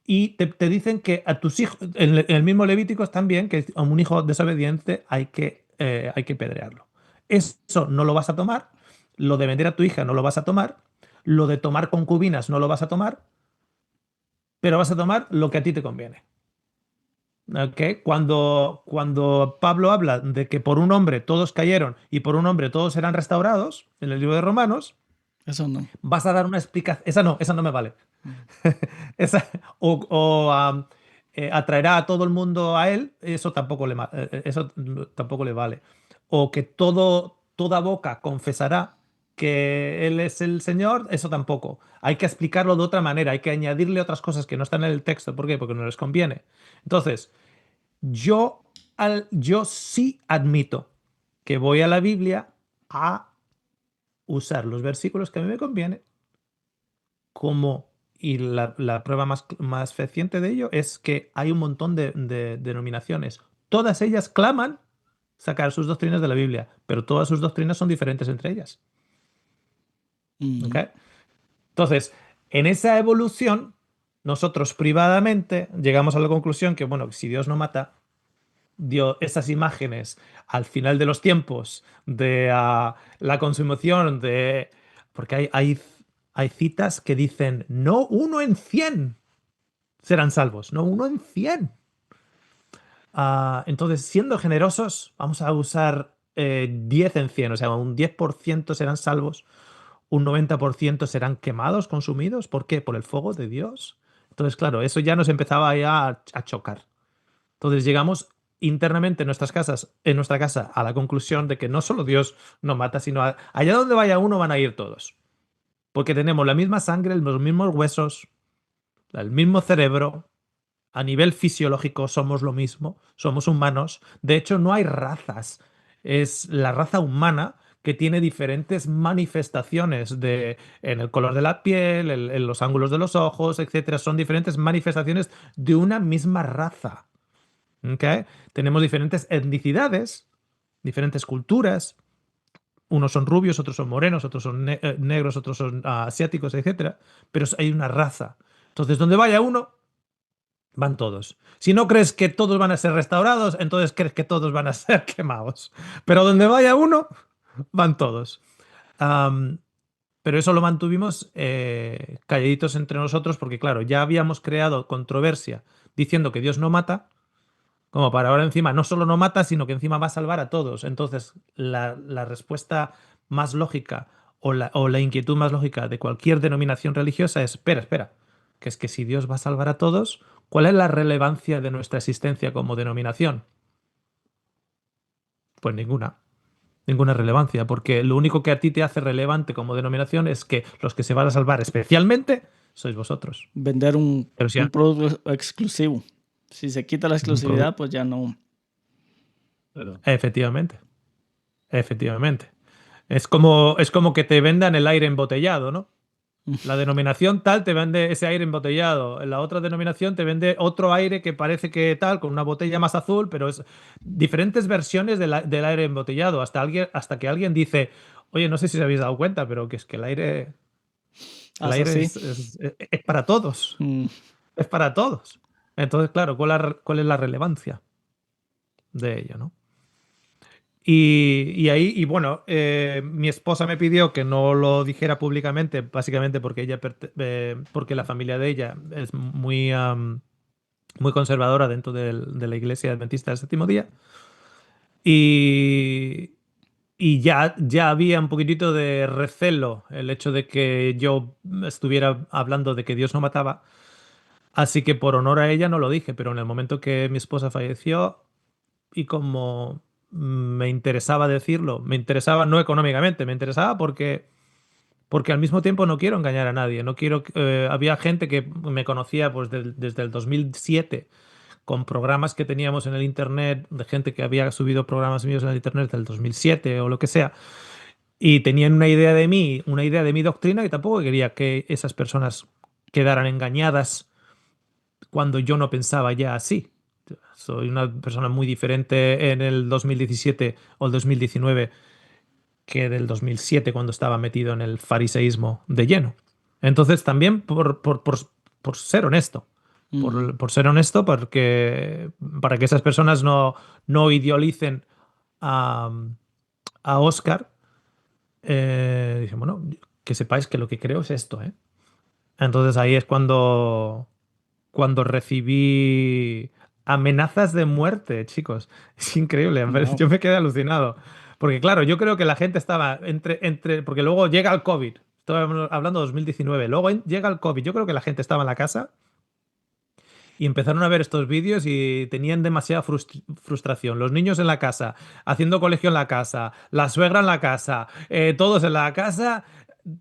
Y te dicen que a tus hijos, en el mismo Levíticos también, que a un hijo desobediente hay que pedrearlo. Eso no lo vas a tomar, lo de vender a tu hija no lo vas a tomar, lo de tomar concubinas no lo vas a tomar, pero vas a tomar lo que a ti te conviene. ¿Okay? Cuando Pablo habla de que por un hombre todos cayeron y por un hombre todos serán restaurados, en el libro de Romanos, Eso no. vas a dar una explicación. Esa no me vale. Atraerá a todo el mundo a él, eso tampoco le vale. O que toda boca confesará que él es el Señor, eso tampoco. Hay que explicarlo de otra manera, hay que añadirle otras cosas que no están en el texto. ¿Por qué? Porque no les conviene. Entonces, yo sí admito que voy a la Biblia a usar los versículos que a mí me conviene y la prueba más fehaciente de ello es que hay un montón de denominaciones. Todas ellas claman sacar sus doctrinas de la Biblia, pero todas sus doctrinas son diferentes entre ellas. ¿Okay? Entonces, en esa evolución, nosotros privadamente llegamos a la conclusión que, bueno, si Dios no mata, dio esas imágenes al final de los tiempos de la consumación porque hay citas que dicen, no 1 en 100 serán salvos, no 1 en 100. Entonces, siendo generosos, vamos a usar 10 en 100, o sea, un 10% serán salvos, un 90% serán quemados, consumidos. ¿Por qué? Por el fuego de Dios. Entonces, claro, eso ya nos empezaba ya a chocar. Entonces llegamos internamente en nuestra casa a la conclusión de que no solo Dios no mata, sino allá donde vaya uno van a ir todos. Porque tenemos la misma sangre, los mismos huesos, el mismo cerebro. A nivel fisiológico somos lo mismo, somos humanos. De hecho, no hay razas. Es la raza humana que tiene diferentes manifestaciones en el color de la piel, en los ángulos de los ojos, etc. Son diferentes manifestaciones de una misma raza. ¿Okay? Tenemos diferentes etnicidades, diferentes culturas. Unos son rubios, otros son morenos, otros son negros, otros son asiáticos, etc. Pero hay una raza. Entonces, donde vaya uno, van todos. Si no crees que todos van a ser restaurados, entonces crees que todos van a ser quemados. Pero donde vaya uno, van todos. Pero Pero eso lo mantuvimos calladitos entre nosotros porque, claro, ya habíamos creado controversia diciendo que Dios no mata, como para ahora encima no solo no mata, sino que encima va a salvar a todos. Entonces, la respuesta más lógica o la inquietud más lógica de cualquier denominación religiosa es, espera, que es que si Dios va a salvar a todos, ¿cuál es la relevancia de nuestra existencia como denominación? Pues ninguna relevancia, porque lo único que a ti te hace relevante como denominación es que los que se van a salvar especialmente sois vosotros. Vender Pero si un producto exclusivo. Si se quita la exclusividad, pues ya no. Claro. Efectivamente. Es como que te vendan el aire embotellado, ¿no? La denominación tal te vende ese aire embotellado. La otra denominación te vende otro aire que parece que tal, con una botella más azul, pero es diferentes versiones del aire embotellado. Hasta que alguien dice, oye, no sé si os habéis dado cuenta, pero que es que el aire Sí. es para todos. Es para todos. Entonces, claro, ¿cuál es la relevancia de ello, no? Y ahí, bueno, mi esposa me pidió que no lo dijera públicamente, básicamente porque porque la familia de ella es muy conservadora dentro de la iglesia adventista del séptimo día. Y ya había un poquitito de recelo el hecho de que yo estuviera hablando de que Dios no mataba. Así que por honor a ella no lo dije, pero en el momento que mi esposa falleció y como me interesaba decirlo, me interesaba no económicamente, me interesaba porque al mismo tiempo no quiero engañar a nadie, no quiero había gente que me conocía pues desde el 2007 con programas que teníamos en el internet, de gente que había subido programas míos en el internet del 2007 o lo que sea, y tenían una idea de mí, una idea de mi doctrina, y tampoco quería que esas personas quedaran engañadas cuando yo no pensaba ya así. Soy una persona muy diferente en el 2017 o el 2019 que del 2007 cuando estaba metido en el fariseísmo de lleno. Entonces también por ser honesto, por ser honesto, porque para que esas personas no idealicen a, a Oscar, dije, bueno, que sepáis que lo que creo es esto, ¿eh? Entonces ahí es cuando recibí amenazas de muerte, chicos. Es increíble. Wow. Yo me quedé alucinado. Porque claro, yo creo que la gente estaba porque luego llega el COVID. Estoy hablando de 2019. Luego llega el COVID. Yo creo que la gente estaba en la casa y empezaron a ver estos vídeos y tenían demasiada frustración. Los niños en la casa, haciendo colegio en la casa, la suegra en la casa, todos en la casa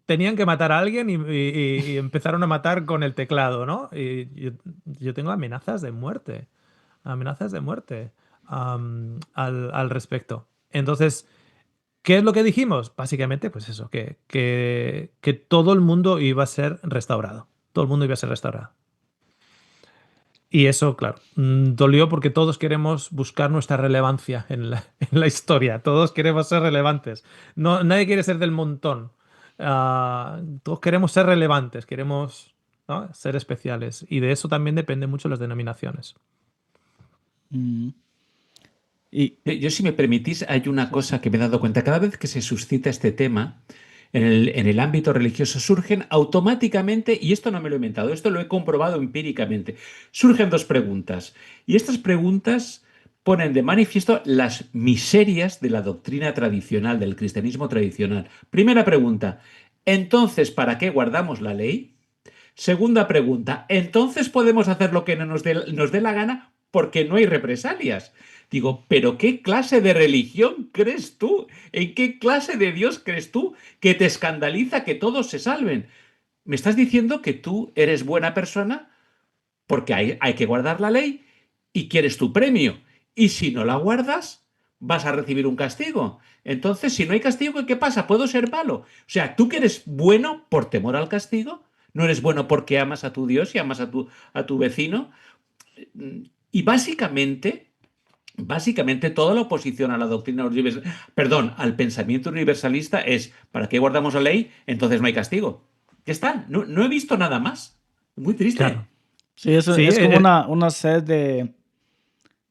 tenían que matar a alguien y empezaron a matar con el teclado, ¿no? Y yo tengo amenazas de muerte al respecto. Entonces, ¿qué es lo que dijimos? Básicamente, pues eso, que todo el mundo iba a ser restaurado. Todo el mundo iba a ser restaurado. Y eso, claro, dolió porque todos queremos buscar nuestra relevancia en la historia. Todos queremos ser relevantes. No, nadie quiere ser del montón. Todos queremos ser relevantes, queremos, ¿no?, ser especiales. Y de eso también dependen mucho las denominaciones. Yo, si me permitís, hay una cosa que me he dado cuenta. Cada vez que se suscita este tema en el ámbito religioso, surgen automáticamente, y esto no me lo he inventado, esto lo he comprobado empíricamente, surgen dos preguntas. Y estas preguntas ponen de manifiesto las miserias de la doctrina tradicional, del cristianismo tradicional. Primera pregunta, entonces, ¿para qué guardamos la ley? Segunda pregunta, entonces podemos hacer lo que nos dé la gana porque no hay represalias. Digo, ¿pero qué clase de religión crees tú? ¿En qué clase de Dios crees tú que te escandaliza que todos se salven? ¿Me estás diciendo que tú eres buena persona porque hay que guardar la ley y quieres tu premio? Y si no la guardas, vas a recibir un castigo. Entonces, si no hay castigo, ¿qué pasa? ¿Puedo ser malo? O sea, ¿tú que eres bueno por temor al castigo? ¿No eres bueno porque amas a tu Dios y amas a tu vecino? Y básicamente toda la oposición a la doctrina universalista, perdón, al pensamiento universalista es, ¿para qué guardamos la ley? Entonces no hay castigo. Ya está, no he visto nada más. Muy triste. Claro. Sí, eso Sí, es como una sed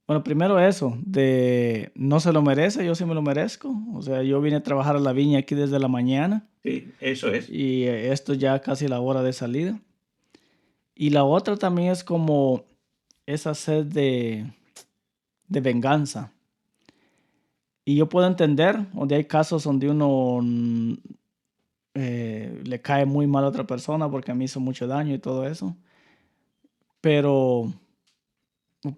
Bueno, primero eso, de no se lo merece, yo sí me lo merezco. O sea, yo vine a trabajar a la viña aquí desde la mañana Sí, eso es. y esto ya casi la hora de salida. Y la otra también es como esa sed de venganza. Y yo puedo entender donde hay casos donde uno le cae muy mal a otra persona porque me hizo mucho daño y todo eso. Pero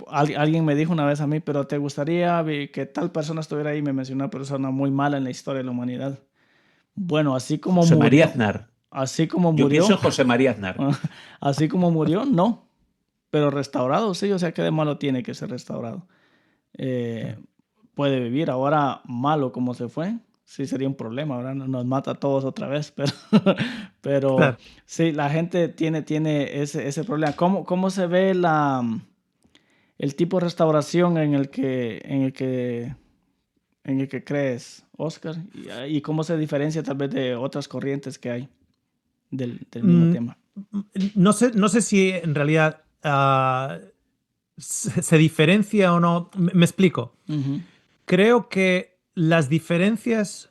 alguien me dijo una vez a mí, pero ¿te gustaría que tal persona estuviera ahí? Me mencionó una persona muy mala en la historia de la humanidad. Bueno, José María Aznar. así como Yo pienso en murió, José María Aznar. así como murió, no. Pero restaurado, sí, o sea, ¿qué de malo tiene que ser restaurado? Eh, puede vivir ahora malo como se fue, sí sería un problema, ahora nos mata a todos otra vez, pero Claro. sí, la gente tiene ese problema. ¿Cómo se ve el tipo de restauración en el que crees, Oscar? ¿Y cómo se diferencia tal vez de otras corrientes que hay del mismo Mm, tema? no sé si en realidad se diferencia o no. Me explico. Ujú, Creo que las diferencias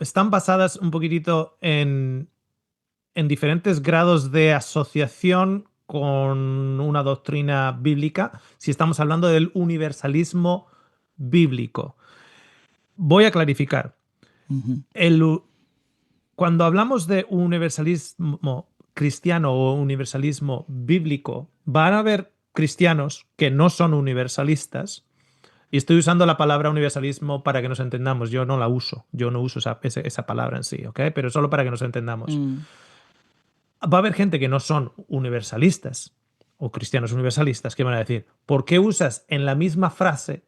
están basadas un poquitito en diferentes grados de asociación con una doctrina bíblica, si estamos hablando del universalismo bíblico. Voy a clarificar. ujú, El, Cuando hablamos de universalismo cristiano o universalismo bíblico, van a haber cristianos que no son universalistas. Y estoy usando la palabra universalismo para que nos entendamos. Yo no la uso. Yo no uso esa palabra en sí, ¿ok? Pero solo para que nos entendamos. mm, Va a haber gente que no son universalistas o cristianos universalistas que van a decir, ¿por qué usas en la misma frase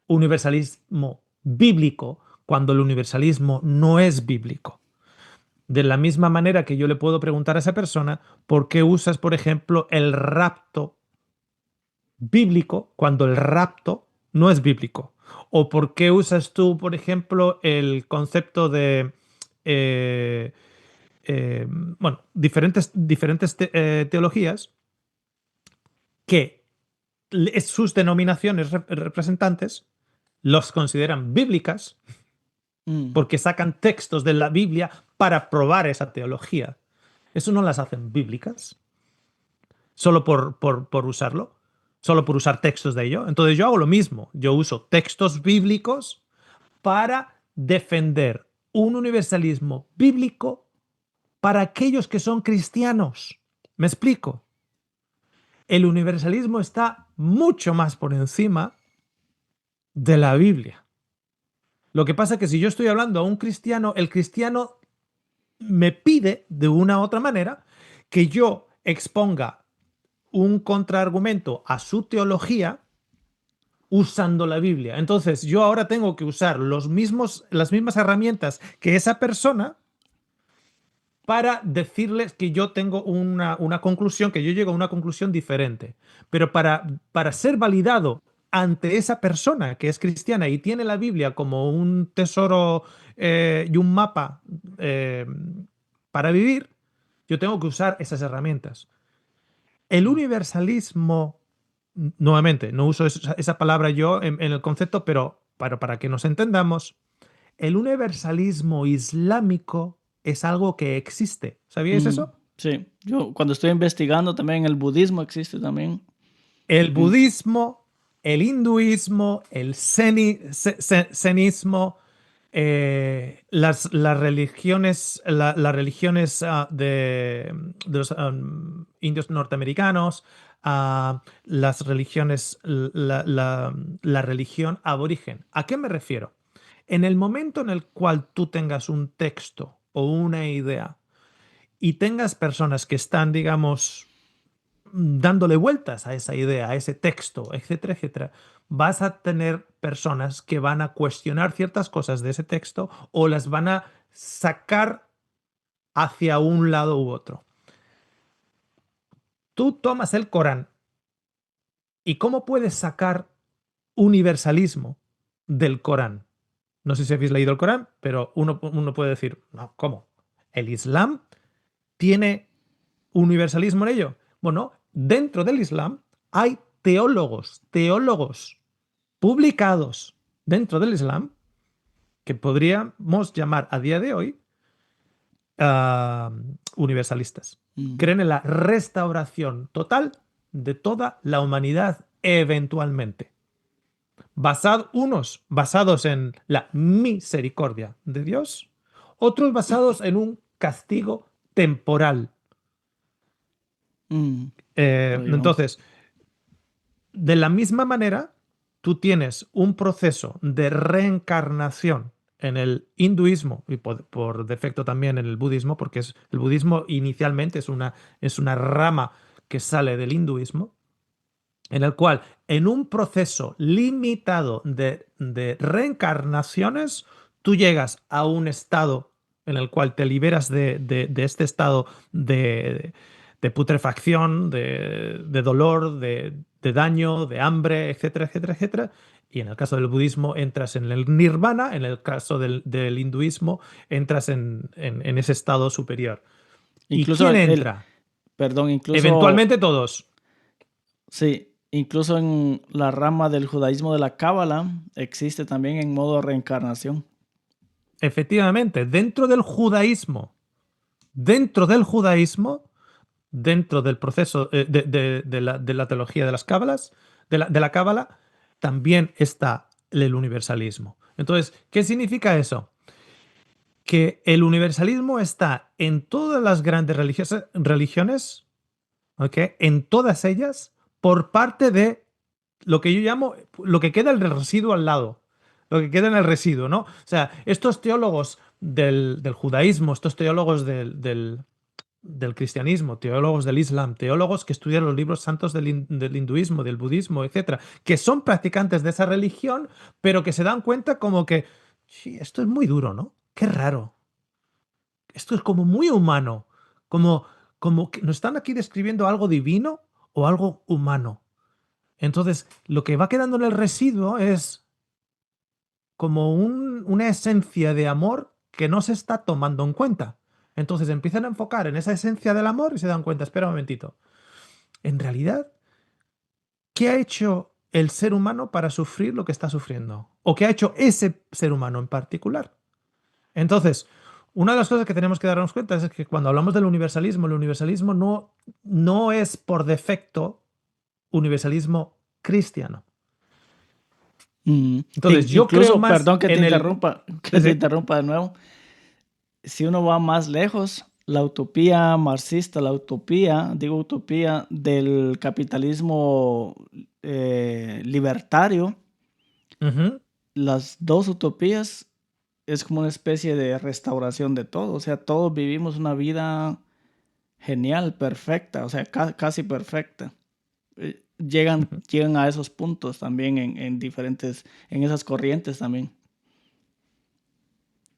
universalismo bíblico cuando el universalismo no es bíblico? De la misma manera que yo le puedo preguntar a esa persona, ¿por qué usas, por ejemplo, el rapto bíblico cuando el rapto no es bíblico? ¿O por qué usas tú, por ejemplo, el concepto de eh, bueno, diferentes teologías que sus denominaciones representantes los consideran bíblicas mm. porque sacan textos de la Biblia para probar esa teología? Eso no las hacen bíblicas solo por usarlo, solo por usar textos de ello. Entonces yo hago lo mismo. Yo uso textos bíblicos para defender un universalismo bíblico para aquellos que son cristianos. ¿Me explico? El universalismo está mucho más por encima de la Biblia. Lo que pasa es que si yo estoy hablando a un cristiano, el cristiano me pide de una u otra manera que yo exponga un contraargumento a su teología usando la Biblia. Entonces yo ahora tengo que usar las mismas herramientas que esa persona para decirles que yo tengo una conclusión, que yo llego a una conclusión diferente. Pero para ser validado ante esa persona que es cristiana y tiene la Biblia como un tesoro y un mapa eh, para vivir, yo tengo que usar esas herramientas. El universalismo, nuevamente, no uso esa palabra yo en el concepto, pero para que nos entendamos, el universalismo islámico es algo que existe. ¿Sabíais Mm, eso? sí, yo cuando estoy investigando también el budismo existe también. El Ujú, budismo, el hinduismo, el zenismo, las religiones, las religiones de los indios norteamericanos, las religiones, la religión aborigen. ¿A qué me refiero? En el momento en el cual tú tengas un texto o una idea y tengas personas que están, digamos, dándole vueltas a esa idea, a ese texto, etcétera, etcétera, vas a tener personas que van a cuestionar ciertas cosas de ese texto o las van a sacar hacia un lado u otro. Tú tomas el Corán y ¿cómo puedes sacar universalismo del Corán? No sé si habéis leído el Corán, pero uno puede decir, no, ¿cómo? ¿El Islam tiene universalismo en ello? Bueno, dentro del Islam hay teólogos publicados dentro del Islam que podríamos llamar a día de hoy universalistas. Creen en la restauración total de toda la humanidad eventualmente. Unos basados en la misericordia de Dios, otros basados en un castigo temporal. Entonces, de la misma manera, tú tienes un proceso de reencarnación en el hinduismo y por defecto también en el budismo, porque el budismo inicialmente es una rama que sale del hinduismo, en el cual en un proceso limitado de reencarnaciones, tú llegas a un estado en el cual te liberas de este estado de putrefacción, de dolor, de daño, de hambre, etcétera, etcétera, etcétera. Y en el caso del budismo entras en el nirvana, en el caso del hinduismo entras en ese estado superior. Incluso ¿Y quién entra? Incluso... Eventualmente todos. Sí, incluso en la rama del judaísmo de la Cábala existe también en modo reencarnación. Efectivamente, dentro del judaísmo, dentro del proceso de la teología de las cábalas, de la cábala, también está el universalismo. Entonces, ¿qué significa eso? Que el universalismo está en todas las grandes religiones, ¿okay? En todas ellas, por parte de lo que yo llamo, lo que queda el residuo al lado, lo que queda en el residuo, ¿no? O sea, estos teólogos del judaísmo, estos teólogos del cristianismo, teólogos del Islam, teólogos que estudian los libros santos del hinduismo, del budismo, etcétera, que son practicantes de esa religión, pero que se dan cuenta como que, sí, esto es muy duro, ¿no? Qué raro. Esto es como muy humano, como que nos están aquí describiendo algo divino o algo humano. Entonces, lo que va quedando en el residuo es como una esencia de amor que no se está tomando en cuenta. Entonces empiezan a enfocar en esa esencia del amor y se dan cuenta, espera un momentito, en realidad, ¿qué ha hecho el ser humano para sufrir lo que está sufriendo? ¿O qué ha hecho ese ser humano en particular? Entonces, una de las cosas que tenemos que darnos cuenta es que cuando hablamos del universalismo, el universalismo no es por defecto universalismo cristiano. Entonces, yo incluso, creo más perdón que te en interrumpa, te interrumpa de nuevo. Si uno va más lejos, la utopía marxista, digo utopía del capitalismo libertario, las dos utopías es como una especie de restauración de todo. O sea, todos vivimos una vida genial, perfecta, o sea, casi perfecta. Llegan a esos puntos también en esas corrientes también.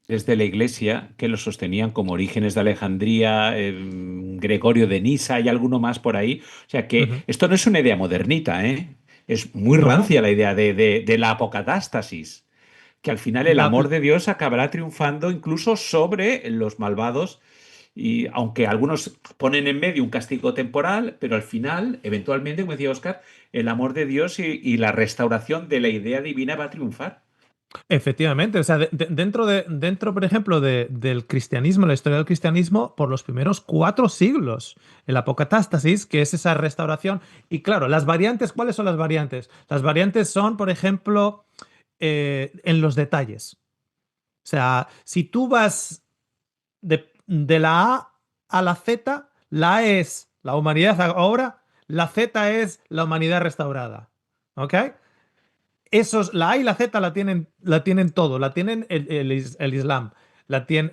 Desde la Iglesia, que lo sostenían como Orígenes de Alejandría, Gregorio de Nisa y alguno más por ahí. O sea que esto no es una idea modernita, ¿eh? Es muy rancia la idea de la apocatástasis, que al final el amor de Dios acabará triunfando incluso sobre los malvados. Y aunque algunos ponen en medio un castigo temporal, pero al final, eventualmente, como decía Óscar, el amor de Dios y la restauración de la idea divina va a triunfar. Efectivamente, o sea, dentro, por ejemplo, del cristianismo, la historia del cristianismo, por los primeros 4 siglos, el apocatástasis, que es esa restauración. Y claro, las variantes, ¿cuáles son las variantes? Las variantes son, por ejemplo, en los detalles. O sea, si tú vas de la A a la Z, la A es la humanidad ahora, la Z es la humanidad restaurada. ¿Ok? La A y la Z la tienen todo, la tienen el Islam, la tienen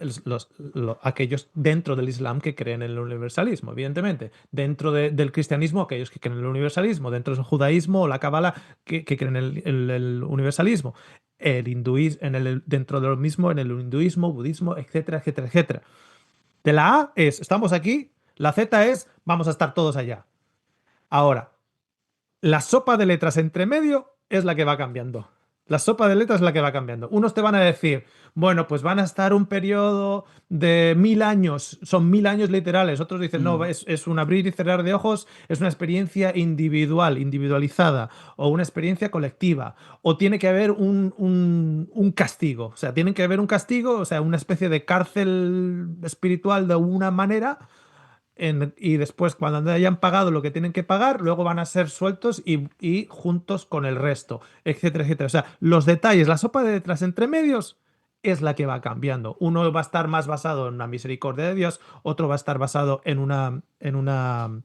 aquellos dentro del Islam que creen en el universalismo, evidentemente, dentro del cristianismo aquellos que creen en el universalismo, dentro del judaísmo o la cábala que creen en el universalismo, el hinduismo, dentro de lo mismo en el hinduismo, budismo, etcétera, etcétera, etcétera. De la A estamos aquí, la Z es vamos a estar todos allá. Ahora, la sopa de letras entre medio es la que va cambiando. La sopa de letras es la que va cambiando. Unos te van a decir, bueno, pues van a estar un periodo de 1000 años, son 1000 años literales. Otros dicen, no, es un abrir y cerrar de ojos, es una experiencia individual, individualizada, o una experiencia colectiva, o tiene que haber un castigo. O sea, tiene que haber un castigo, o sea, una especie de cárcel espiritual de alguna manera. Y después, cuando hayan pagado lo que tienen que pagar, luego van a ser sueltos y juntos con el resto, etcétera, etcétera. O sea, los detalles, la sopa de letras entre medios es la que va cambiando. Uno va a estar más basado en una misericordia de Dios, otro va a estar basado en un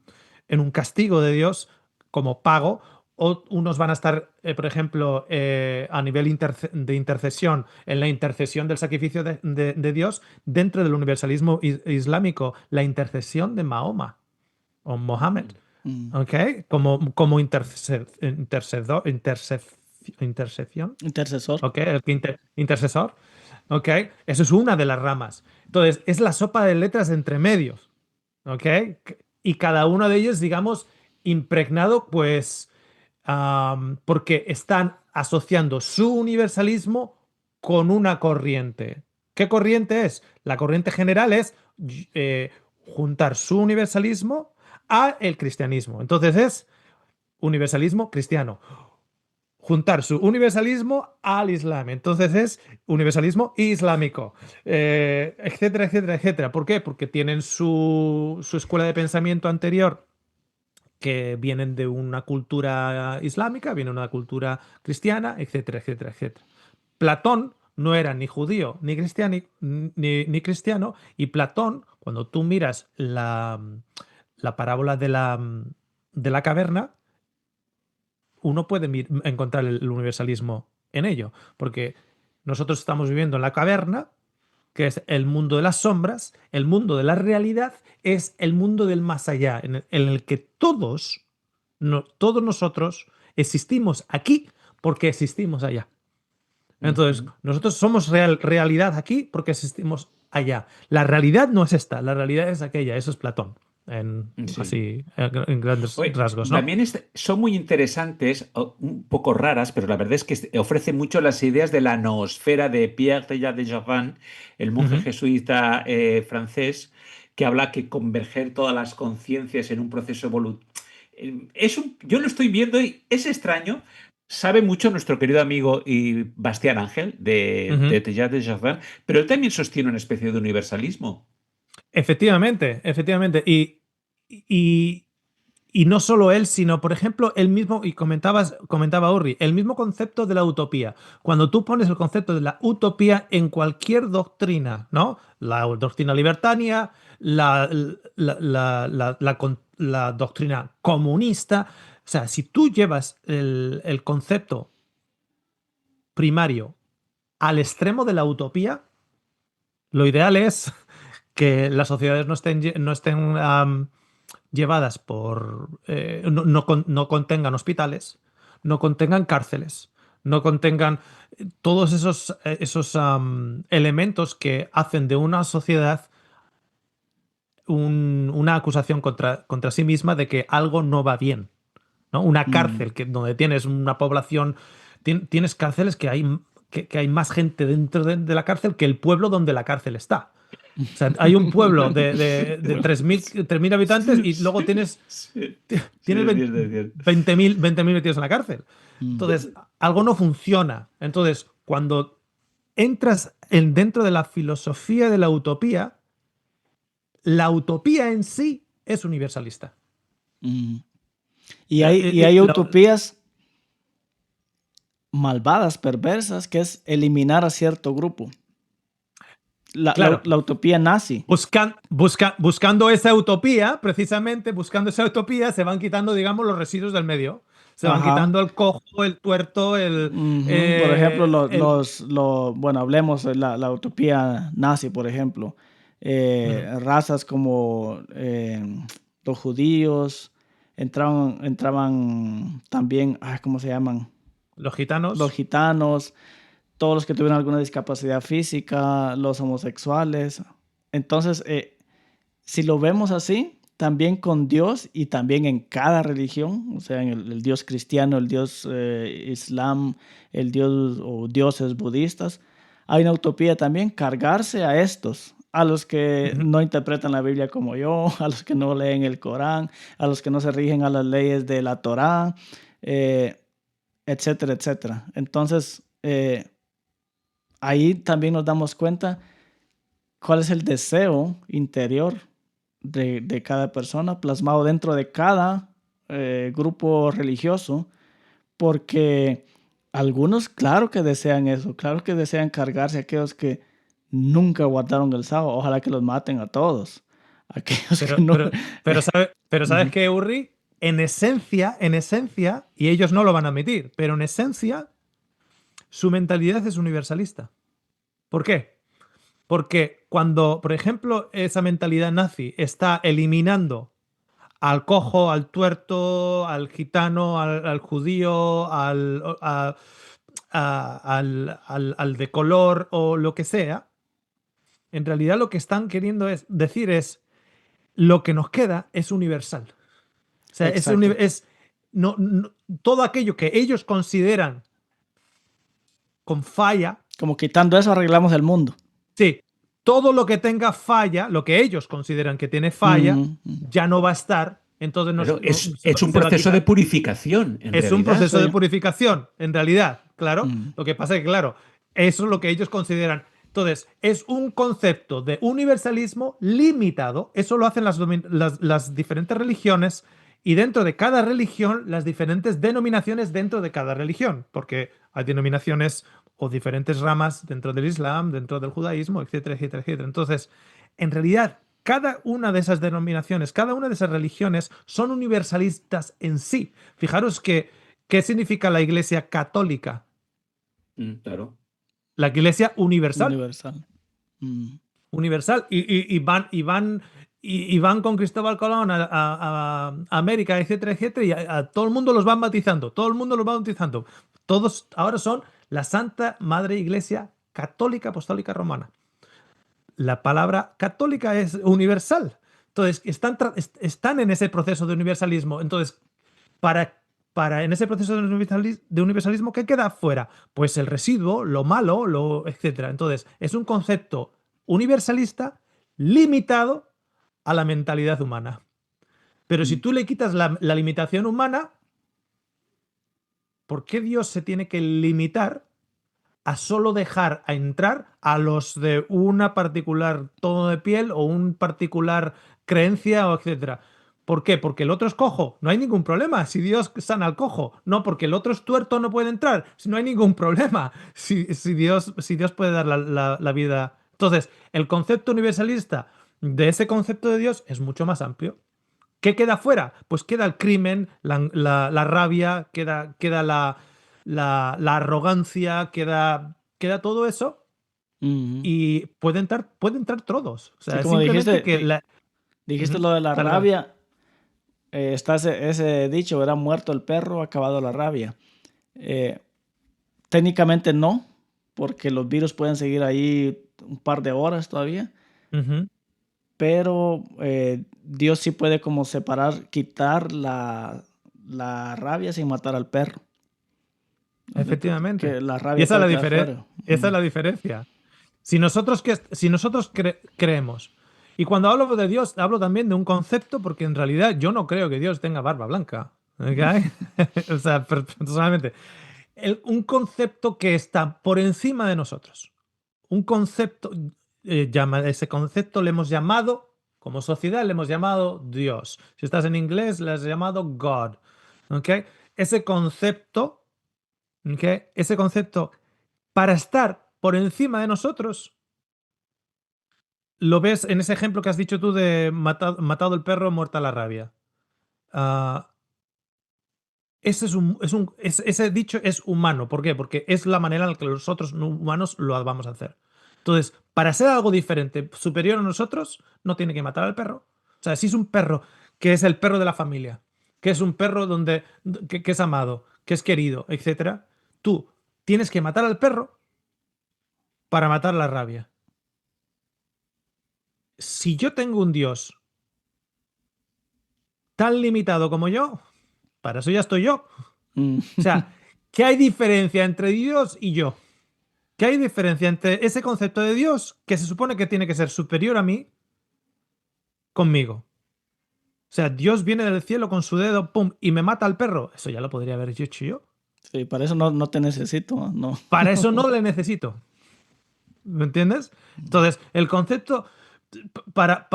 castigo de Dios como pago. O unos van a estar, por ejemplo, a nivel de intercesión, en la intercesión del sacrificio de Dios dentro del universalismo islámico, la intercesión de Mahoma o Mohammed, ¿ok? Como intercesión, Intercesor. ¿ok? Intercesor, ¿ok? Eso es una de las ramas. Entonces, es la sopa de letras entre medios, ¿ok? Y cada uno de ellos, digamos, impregnado, pues porque están asociando su universalismo con una corriente. ¿Qué corriente es? La corriente general es juntar su universalismo a el cristianismo. Entonces es universalismo cristiano. Juntar su universalismo al islam. Entonces es universalismo islámico, etcétera, etcétera, etcétera. ¿Por qué? Porque tienen su escuela de pensamiento anterior, que vienen de una cultura islámica, vienen de una cultura cristiana, etcétera, etcétera, etcétera. Platón no era ni judío ni cristiano, y Platón, cuando tú miras la parábola de la caverna, uno puede encontrar el universalismo en ello, porque nosotros estamos viviendo en la caverna, que es el mundo de las sombras. El mundo de la realidad es el mundo del más allá, en el que todos nosotros existimos aquí porque existimos allá. Entonces, nosotros somos realidad aquí porque existimos allá. La realidad no es esta, la realidad es aquella. Eso es Platón, Sí. así, en grandes Oye, rasgos, ¿no? también son muy interesantes, un poco raras, pero la verdad es que ofrece mucho las ideas de la noosfera de Pierre Teilhard de Chardin, el monje Ujú. jesuita francés, que habla que converger todas las conciencias en un proceso evolutivo. Yo lo estoy viendo y es extraño. Sabe mucho nuestro querido amigo y Bastián Ángel de Ujú. Teilhard de Chardin, pero él también sostiene una especie de universalismo. Efectivamente, efectivamente. Y, y no solo él, sino, por ejemplo, él mismo, y comentaba Urri, el mismo concepto de la utopía. Cuando tú pones el concepto de la utopía en cualquier doctrina, ¿no? La doctrina libertaria, la doctrina comunista. O sea, si tú llevas el concepto primario al extremo de la utopía, lo ideal es que las sociedades no estén llevadas no contengan hospitales, no contengan cárceles, no contengan todos esos elementos que hacen de una sociedad una acusación contra sí misma de que algo no va bien, ¿no? Una cárcel donde tienes una población, tienes cárceles que hay más gente dentro de la cárcel que el pueblo donde la cárcel está. O sea, hay un pueblo de 3.000 habitantes y luego tienes Sí, sí, tienes es cierto, es cierto. 20.000 metidos en la cárcel. Entonces, algo no funciona. Entonces, cuando entras dentro de la filosofía de la utopía en sí es universalista. Y hay utopías malvadas, perversas, que es eliminar a cierto grupo. Claro. La utopía nazi. Buscando esa utopía, precisamente buscando esa utopía, se van quitando, digamos, los residuos del medio. Se van quitando el cojo, el tuerto, Por ejemplo, el... bueno, hablemos de la utopía nazi, por ejemplo. Razas como los judíos entraban también, ¿cómo se llaman? Los gitanos. Los gitanos, todos los que tuvieron alguna discapacidad física, los homosexuales. Entonces, si lo vemos así, también con Dios y también en cada religión, o sea, en el Dios cristiano, el Dios islam, el Dios o dioses budistas, hay una utopía también, cargarse a estos, a los que Ujú. no interpretan la Biblia como yo, a los que no leen el Corán, a los que no se rigen a las leyes de la Torá, etcétera, etcétera. Entonces, ahí también nos damos cuenta cuál es el deseo interior de cada persona plasmado dentro de cada grupo religioso, porque algunos claro que desean eso, claro que desean cargarse a aquellos que nunca guardaron el sábado, ojalá que los maten a todos, aquellos Pero, que no... pero ¿sabes Ujú. qué, Urri? En esencia, y ellos no lo van a admitir, pero en esencia, su mentalidad es universalista. ¿Por qué? Porque cuando, por ejemplo, esa mentalidad nazi está eliminando al cojo, al tuerto, al gitano, al judío, al de color o lo que sea, en realidad lo que están queriendo decir es lo que nos queda es universal. O sea, Exacto. todo aquello que ellos consideran con falla, Como quitando eso arreglamos el mundo. sí, todo lo que tenga falla, lo que ellos consideran que tiene falla, Ujú, ujú. ya no va a estar, entonces Pero es un se va a proceso de quitar. purificación, en Es un realidad. proceso de Sí. purificación, en realidad, claro. Mm. Lo que pasa es que, claro, eso es lo que ellos consideran. Entonces, es un concepto de universalismo limitado. Eso lo hacen las diferentes religiones y dentro de cada religión, las diferentes denominaciones dentro de cada religión, porque hay denominaciones o diferentes ramas dentro del Islam, dentro del judaísmo, etcétera, etcétera, etcétera. Entonces, en realidad, cada una de esas denominaciones, cada una de esas religiones son universalistas en sí. Fijaros que, ¿qué significa la Iglesia católica? Claro. La Iglesia universal. Universal. Mm. Universal. Y van con Cristóbal Colón a América, etcétera, etcétera, y a todo el mundo los van bautizando. Todo el mundo los va bautizando. Todos ahora son la Santa Madre Iglesia Católica Apostólica Romana. La palabra católica es universal. Entonces, están en ese proceso de universalismo. Entonces, en ese proceso de universalismo, ¿qué queda fuera? Pues el residuo, lo malo, etcétera. Entonces, es un concepto universalista limitado a la mentalidad humana. Pero si Mm. tú le quitas la limitación humana, ¿por qué Dios se tiene que limitar a solo dejar a entrar a los de una particular tono de piel o un particular creencia o etcétera? ¿Por qué? Porque el otro es cojo. No hay ningún problema. Si Dios sana al cojo. No, porque el otro es tuerto, no puede entrar. Si no hay ningún problema. Si Dios puede dar la vida. Entonces, el concepto universalista de ese concepto de Dios es mucho más amplio. ¿Qué queda fuera? Pues queda el crimen, la rabia, queda la arrogancia, queda todo eso Ujú. y puede entrar todos. O Sí, sea, como simplemente dijiste, que dijiste Ujú. lo de la Dale, dale. rabia, está ese dicho, era muerto el perro, acabado la rabia. Eh, Técnicamente no, porque los virus pueden seguir ahí un par de horas todavía, Ujú. pero Dios sí puede como separar, quitar la rabia sin matar al perro. Efectivamente. Que la Y rabia esa es puede la quedar diferencia. fuera. Esa es la diferencia. Si nosotros creemos, y cuando hablo de Dios, hablo también de un concepto, porque en realidad yo no creo que Dios tenga barba blanca. ¿Ok? O sea, personalmente. Un concepto que está por encima de nosotros. Un concepto, ese concepto le hemos llamado, como sociedad, le hemos llamado Dios. Si estás en inglés, le has llamado God. ¿Ok? Ese concepto, ¿ok? Ese concepto, para estar por encima de nosotros, lo ves en ese ejemplo que has dicho tú de matado el perro, muerta la rabia. Ah, ese dicho es humano. ¿Por qué? Porque es la manera en la que los otros humanos lo vamos a hacer. Entonces, para ser algo diferente, superior a nosotros, no tiene que matar al perro. O sea, si es un perro que es el perro de la familia, que es un perro que es amado, que es querido, etcétera, tú tienes que matar al perro para matar la rabia. Si yo tengo un Dios tan limitado como yo, para eso ya estoy yo. Mm. O sea, ¿qué hay diferencia entre Dios y yo? ¿Qué hay diferencia entre ese concepto de Dios que se supone que tiene que ser superior a mí conmigo? O sea, Dios viene del cielo con su dedo, pum, y me mata al perro. Eso ya lo podría haber hecho yo. Sí, para eso no te necesito, no. Para eso no le necesito. ¿Me entiendes? Entonces, el concepto para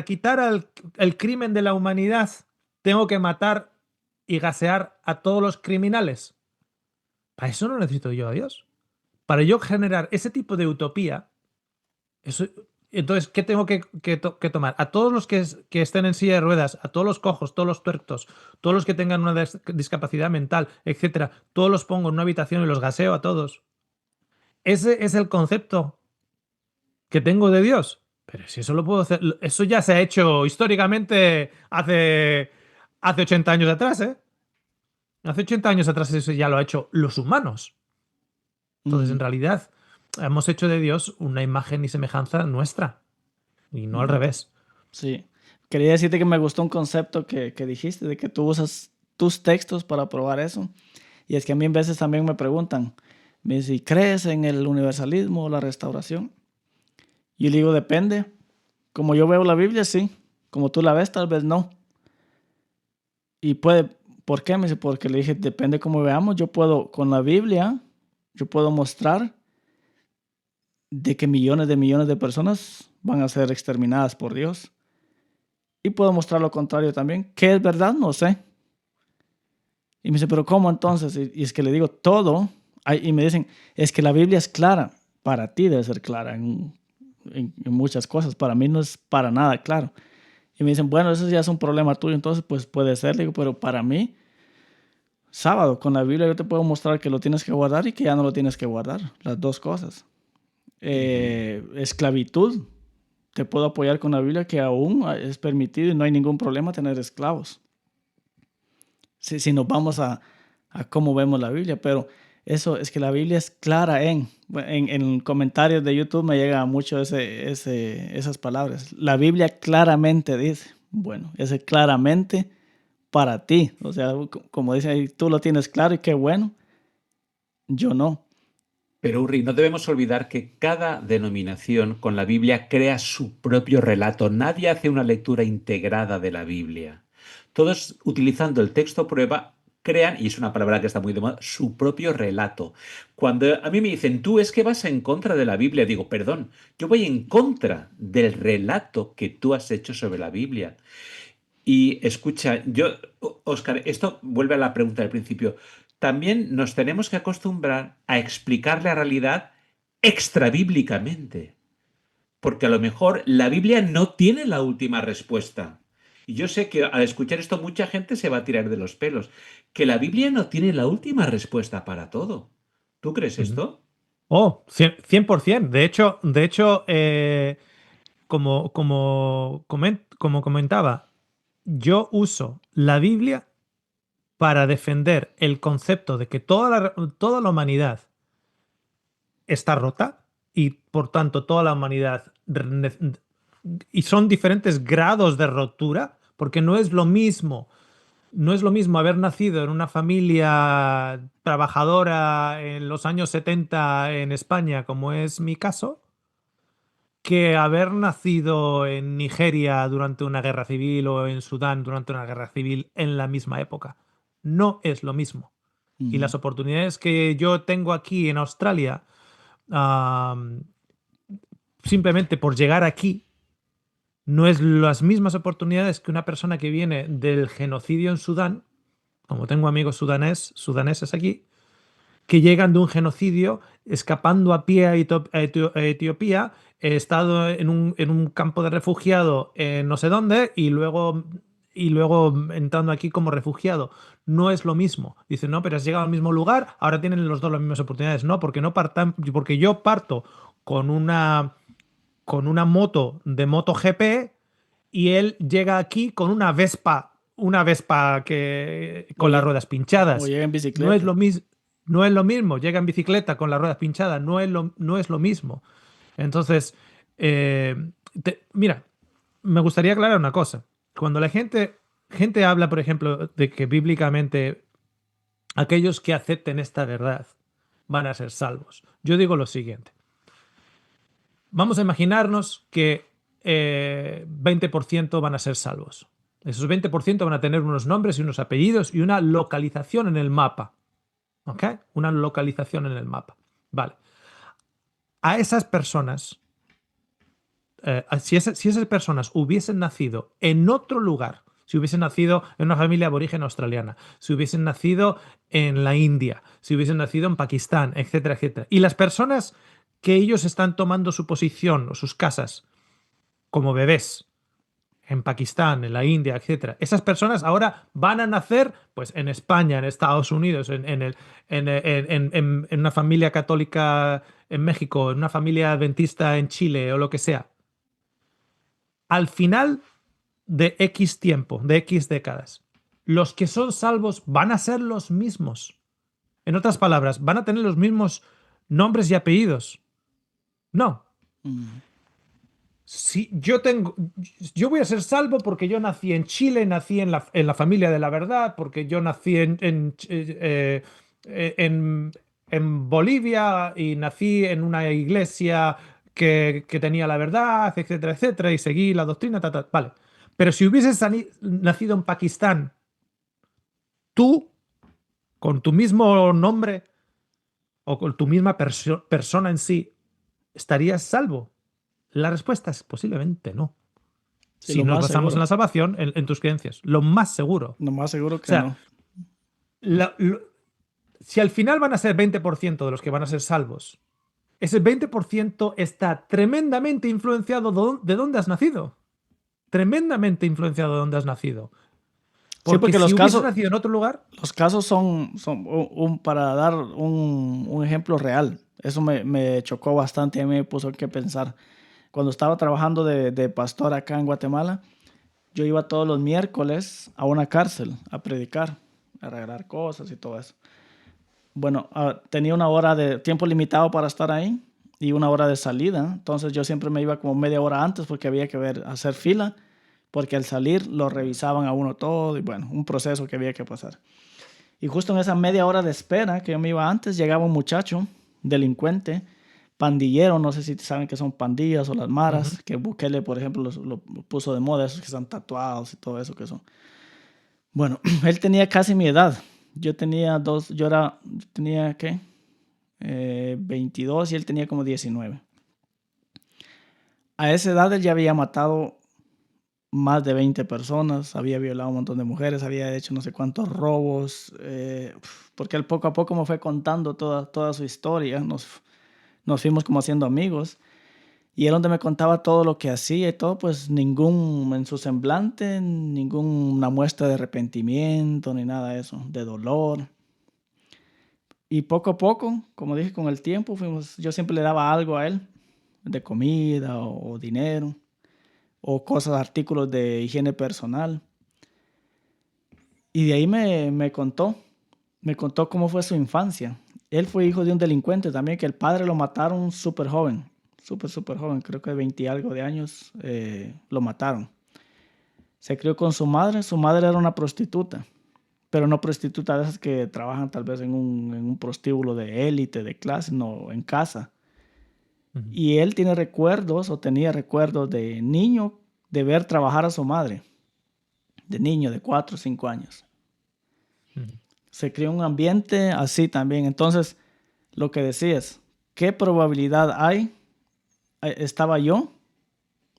quitar el crimen de la humanidad, tengo que matar y gasear a todos los criminales. Para eso no necesito yo a Dios. Para yo generar ese tipo de utopía, eso, entonces, ¿qué tengo que tomar? A todos los que estén en silla de ruedas, a todos los cojos, todos los tuertos, todos los que tengan una discapacidad mental, etcétera, todos los pongo en una habitación y los gaseo a todos. Ese es el concepto que tengo de Dios. Pero si eso lo puedo hacer, eso ya se ha hecho históricamente hace 80 años atrás, ¿eh? Hace 80 años atrás eso ya lo ha hecho los humanos. Entonces, en realidad, hemos hecho de Dios una imagen y semejanza nuestra, y no al revés. Sí. Quería decirte que me gustó un concepto que dijiste, de que tú usas tus textos para probar eso. Y es que a mí a veces también me preguntan, me dicen, ¿crees en el universalismo o la restauración? Y yo le digo, depende. Como yo veo la Biblia, sí. Como tú la ves, tal vez no. Y ¿por qué? Me dice, porque le dije, depende cómo veamos. Yo puedo, con la Biblia, yo puedo mostrar de que millones de personas van a ser exterminadas por Dios. Y puedo mostrar lo contrario también. ¿Qué es verdad? No sé. Y me dice, ¿pero cómo entonces? Y es que le digo, todo. Y me dicen, es que la Biblia es clara. Para ti debe ser clara en muchas cosas. Para mí no es para nada claro. Y me dicen, bueno, eso ya es un problema tuyo. Entonces, pues puede ser. Le digo, pero para mí, sábado, con la Biblia yo te puedo mostrar que lo tienes que guardar y que ya no lo tienes que guardar. Las dos cosas. Esclavitud. Te puedo apoyar con la Biblia que aún es permitido y no hay ningún problema tener esclavos. Si nos vamos a cómo vemos la Biblia, pero eso es que la Biblia es clara en comentarios de YouTube me llega mucho esas palabras. La Biblia claramente dice, bueno, ese claramente para ti. O sea, como dice ahí, tú lo tienes claro y qué bueno, yo no. Pero Urri, no debemos olvidar que cada denominación con la Biblia crea su propio relato. Nadie hace una lectura integrada de la Biblia. Todos, utilizando el texto prueba, crean, y es una palabra que está muy de moda, su propio relato. Cuando a mí me dicen, tú es que vas en contra de la Biblia, digo, perdón, yo voy en contra del relato que tú has hecho sobre la Biblia. Y escucha, Óscar, esto vuelve a la pregunta del principio. También nos tenemos que acostumbrar a explicar la realidad extrabíblicamente, porque a lo mejor la Biblia no tiene la última respuesta. Y yo sé que al escuchar esto mucha gente se va a tirar de los pelos, que la Biblia no tiene la última respuesta para todo. ¿Tú crees esto? Oh, 100%. De hecho, como comentaba, yo uso la Biblia para defender el concepto de que toda la humanidad está rota y por tanto toda la humanidad y son diferentes grados de rotura, porque no es lo mismo haber nacido en una familia trabajadora en los años 70 en España, como es mi caso, que haber nacido en Nigeria durante una guerra civil o en Sudán durante una guerra civil en la misma época. No es lo mismo. Y las oportunidades que yo tengo aquí en Australia, simplemente por llegar aquí, no es las mismas oportunidades que una persona que viene del genocidio en Sudán, como tengo amigos sudaneses aquí, que llegan de un genocidio escapando a pie a Etiopía, he estado en un campo de refugiado en no sé dónde y luego entrando aquí como refugiado. No es lo mismo. Dicen, no, pero has llegado al mismo lugar, ahora tienen los dos las mismas oportunidades. No, porque yo parto con una moto de MotoGP y él llega aquí con una Vespa con las ruedas pinchadas. O llega en bicicleta. No es lo mismo, llega en bicicleta con las ruedas pinchadas, no es lo mismo. Entonces, mira, me gustaría aclarar una cosa. Cuando la gente habla, por ejemplo, de que bíblicamente aquellos que acepten esta verdad van a ser salvos, yo digo lo siguiente. Vamos a imaginarnos que 20% van a ser salvos. Esos 20% van a tener unos nombres y unos apellidos y una localización en el mapa. ¿Ok? Una localización en el mapa. Vale. A esas personas, si esas personas hubiesen nacido en otro lugar, si hubiesen nacido en una familia aborigen australiana, si hubiesen nacido en la India, si hubiesen nacido en Pakistán, etcétera, etcétera, y las personas que ellos están tomando su posición o sus casas como bebés en Pakistán, en la India, etcétera, esas personas ahora van a nacer pues en España, en Estados Unidos, en una familia católica en México, en una familia adventista en Chile o lo que sea. Al final de X tiempo, de X décadas, los que son salvos van a ser los mismos. En otras palabras, van a tener los mismos nombres y apellidos. No. Si yo voy a ser salvo porque yo nací en Chile, nací en la familia de la verdad, porque yo nací en Bolivia y nací en una iglesia que tenía la verdad, etcétera, etcétera, y seguí la doctrina, vale. Pero si hubieses nacido en Pakistán, tú, con tu mismo nombre o con tu misma persona en sí, ¿estarías salvo? La respuesta es posiblemente no. Sí, si nos basamos en la salvación, en tus creencias. Lo más seguro. Lo más seguro que no. Si al final van a ser 20% de los que van a ser salvos, ese 20% está tremendamente influenciado de dónde has nacido. Tremendamente influenciado de dónde has nacido. Porque los si casos, hubieses nacido en otro lugar... Los casos son para dar un ejemplo real. Eso me chocó bastante y me puso que pensar. Cuando estaba trabajando de pastor acá en Guatemala, yo iba todos los miércoles a una cárcel a predicar, a arreglar cosas y todo eso. Bueno, tenía una hora de tiempo limitado para estar ahí y una hora de salida. Entonces yo siempre me iba como media hora antes porque había que hacer fila, porque al salir lo revisaban a uno todo y bueno, un proceso que había que pasar. Y justo en esa media hora de espera que yo me iba antes, llegaba un muchacho, delincuente, pandillero, no sé si saben qué son pandillas o las maras, que Bukele, por ejemplo, lo puso de moda, esos que están tatuados y todo eso que son. Bueno, él tenía casi mi edad. Yo tenía 22 y él tenía como 19. A esa edad él ya había matado más de 20 personas, había violado a un montón de mujeres, había hecho no sé cuántos robos, porque él poco a poco me fue contando toda su historia, nos fuimos como haciendo amigos, y él donde me contaba todo lo que hacía y todo, pues en su semblante, ninguna muestra de arrepentimiento, ni nada de eso, de dolor. Y poco a poco, como dije, con el tiempo, yo siempre le daba algo a él, de comida o dinero, o cosas, artículos de higiene personal. Y de ahí me contó cómo fue su infancia. Él fue hijo de un delincuente también, que el padre lo mataron súper joven, súper joven, creo que de 20 y algo de años, lo mataron. Se crió con su madre era una prostituta, pero no prostituta de esas que trabajan tal vez en un prostíbulo de élite, de clase, no, en casa. Uh-huh. Y él tenía recuerdos de niño de ver trabajar a su madre, de niño de 4 o 5 años. Uh-huh. Se creó un ambiente así también. Entonces, lo que decías, ¿qué probabilidad hay? Estaba yo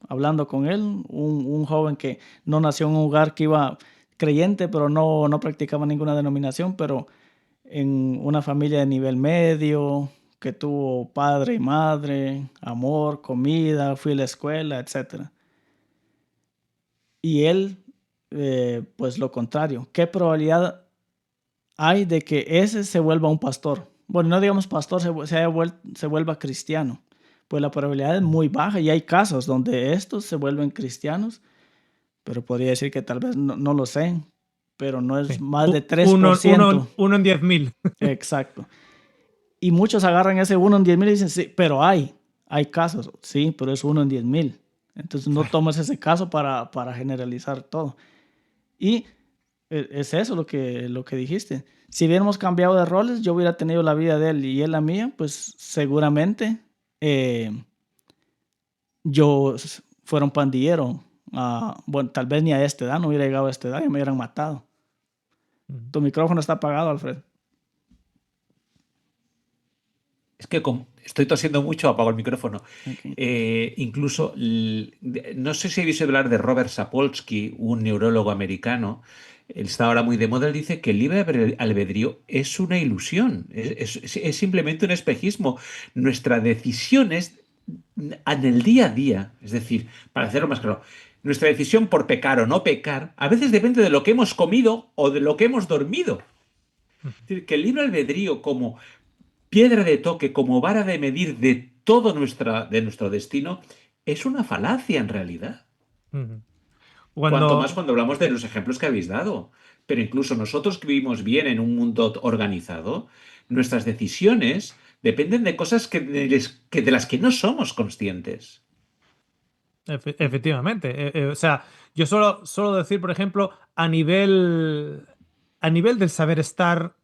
hablando con él, un joven que no nació en un hogar que iba creyente, pero no practicaba ninguna denominación, pero en una familia de nivel medio, que tuvo padre y madre, amor, comida, fui a la escuela, etc. Y él, pues lo contrario. ¿Qué probabilidad hay de que ese se vuelva un pastor? Bueno, no digamos pastor, se vuelva cristiano. Pues la probabilidad es muy baja y hay casos donde estos se vuelven cristianos, pero podría decir que tal vez no lo sé, pero no es más de 3%. Uno en 10,000. Exacto. Y muchos agarran ese 1 en 10,000 y dicen, sí, pero hay casos. Sí, pero es 1 en 10,000. Entonces no tomas ese caso para generalizar todo. Y es eso lo que dijiste. Si hubiéramos cambiado de roles, yo hubiera tenido la vida de él y él la mía, pues seguramente yo fuera un pandillero. Bueno, tal vez ni a esta edad, no hubiera llegado a esta edad y me hubieran matado. Tu micrófono está apagado, Alfred. Es que estoy tosiendo mucho, apago el micrófono. Okay. Incluso, no sé si habéis oído hablar de Robert Sapolsky, un neurólogo americano. Él está ahora muy de moda. Él dice que el libre albedrío es una ilusión, es simplemente un espejismo. Nuestra decisión es en el día a día, es decir, para hacerlo más claro, nuestra decisión por pecar o no pecar, a veces depende de lo que hemos comido o de lo que hemos dormido. Es decir, que el libre albedrío como piedra de toque, como vara de medir de todo de nuestro destino, es una falacia en realidad. Cuanto más Cuando, cuando hablamos de los ejemplos que habéis dado. Pero incluso nosotros que vivimos bien en un mundo organizado, nuestras decisiones dependen de cosas de las que no somos conscientes. efectivamente, o sea, yo solo decir, por ejemplo, a nivel del saber estar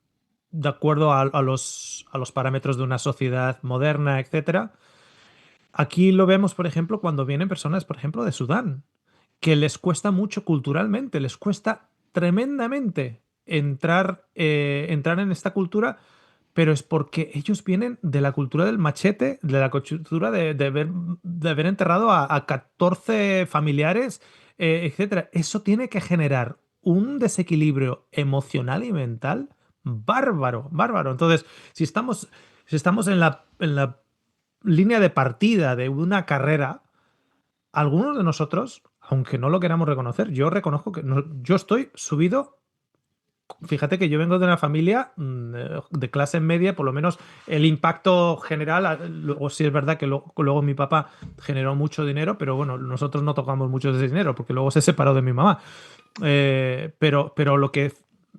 de acuerdo a los parámetros de una sociedad moderna, etcétera. Aquí lo vemos, por ejemplo, cuando vienen personas, por ejemplo, de Sudán, que les cuesta mucho culturalmente, les cuesta tremendamente entrar en esta cultura, pero es porque ellos vienen de la cultura del machete, de la cultura de haber enterrado a 14 familiares, etcétera. Eso tiene que generar un desequilibrio emocional y mental bárbaro, bárbaro. Entonces, si estamos en la línea de partida de una carrera, algunos de nosotros, aunque no lo queramos reconocer, yo reconozco que yo estoy subido. Fíjate que yo vengo de una familia de clase media, por lo menos el impacto general, luego sí es verdad que luego mi papá generó mucho dinero, pero bueno, nosotros no tocamos mucho de ese dinero porque luego se separó de mi mamá. Pero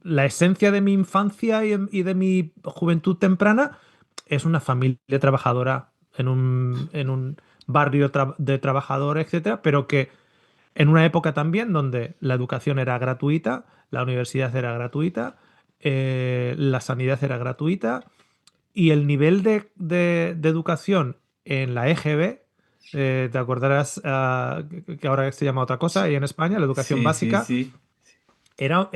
la esencia de mi infancia y de mi juventud temprana es una familia trabajadora en un barrio de trabajadores, etcétera, pero que en una época también donde la educación era gratuita, la universidad era gratuita, la sanidad era gratuita y el nivel de educación en la EGB, te acordarás que ahora se llama otra cosa, y en España la educación Sí, sí, básica sí. era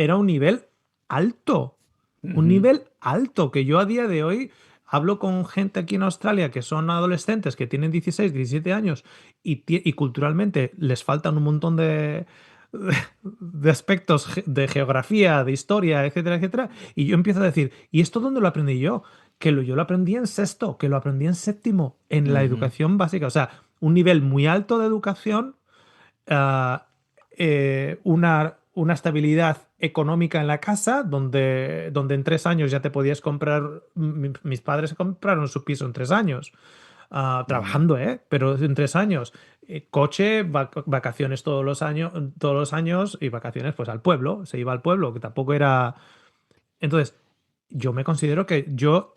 alto, un Ujú. nivel alto, que yo a día de hoy hablo con gente aquí en Australia que son adolescentes, que tienen 16 17 años y culturalmente les faltan un montón de aspectos de geografía, de historia, etcétera, etcétera. Y yo empiezo a decir, ¿y esto dónde lo aprendí yo? Yo lo aprendí en sexto, que lo aprendí en séptimo, en la Ujú. educación básica. O sea, un nivel muy alto de educación, ah, una estabilidad económica en la casa, donde en 3 años ya te podías comprar. Mis padres se compraron su piso en 3 años, Ujú. trabajando, pero en 3 años. Coche, vacaciones todos los años y vacaciones pues al pueblo. Se iba al pueblo, que tampoco era. Entonces, yo me considero que yo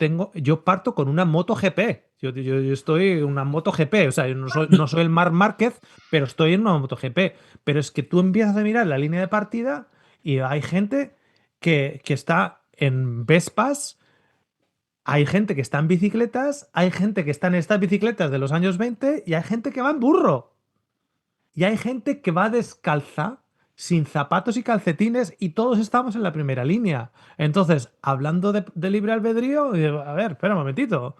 parto con una moto GP. Yo estoy en una moto GP, o sea, yo no soy el Marc Márquez, pero estoy en una moto GP. Pero es que tú empiezas a mirar la línea de partida y hay gente que está en Vespas, hay gente que está en bicicletas, hay gente que está en estas bicicletas de los años 20 y hay gente que va en burro. Y hay gente que va descalza, sin zapatos y calcetines, y todos estamos en la primera línea. Entonces, hablando de libre albedrío, a ver, espera un momentito.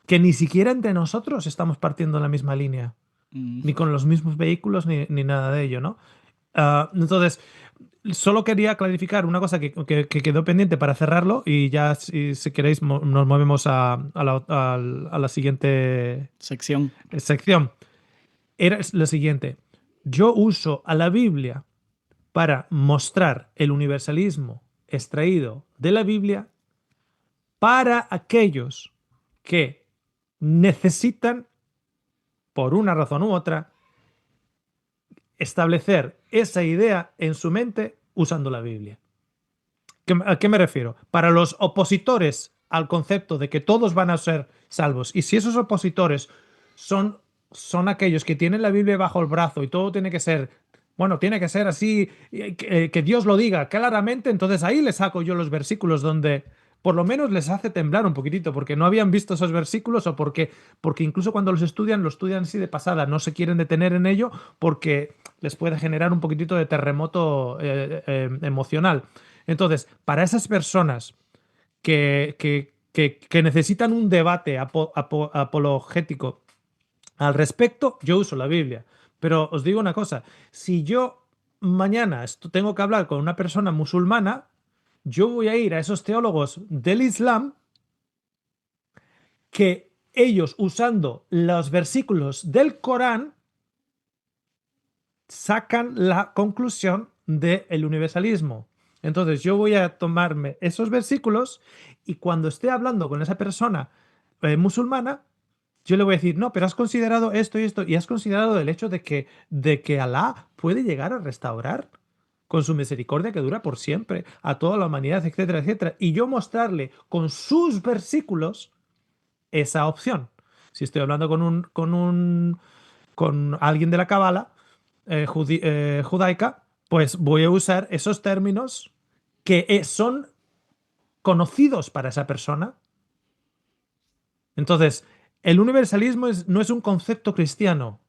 Que ni siquiera entre nosotros estamos partiendo en la misma línea. Mm. Ni con los mismos vehículos, ni nada de ello, ¿no? Entonces, solo quería clarificar una cosa que quedó pendiente para cerrarlo y ya, si queréis, nos movemos a la siguiente Sección. sección. Era lo siguiente. Yo uso a la Biblia para mostrar el universalismo extraído de la Biblia para aquellos que necesitan, por una razón u otra, establecer esa idea en su mente usando la Biblia. ¿A qué me refiero? Para los opositores al concepto de que todos van a ser salvos, y si esos opositores son son aquellos que tienen la Biblia bajo el brazo y todo tiene que ser, bueno, tiene que ser así, que Dios lo diga claramente, entonces ahí les saco yo los versículos donde por lo menos les hace temblar un poquitito, porque no habían visto esos versículos o porque incluso cuando los estudian, lo estudian así de pasada, no se quieren detener en ello porque les puede generar un poquitito de terremoto emocional. Entonces, para esas personas que necesitan un debate apologético al respecto, yo uso la Biblia. Pero os digo una cosa, si yo mañana tengo que hablar con una persona musulmana, yo voy a ir a esos teólogos del Islam que ellos, usando los versículos del Corán, sacan la conclusión del universalismo. Entonces yo voy a tomarme esos versículos y cuando esté hablando con esa persona musulmana, yo le voy a decir, no, pero has considerado esto y esto, y has considerado el hecho de que Alá puede llegar a restaurar con su misericordia que dura por siempre a toda la humanidad, etcétera, etcétera. Y yo mostrarle con sus versículos esa opción. Si estoy hablando con alguien de la Cábala judaica, pues voy a usar esos términos que son conocidos para esa persona. Entonces, el universalismo no es un concepto cristiano.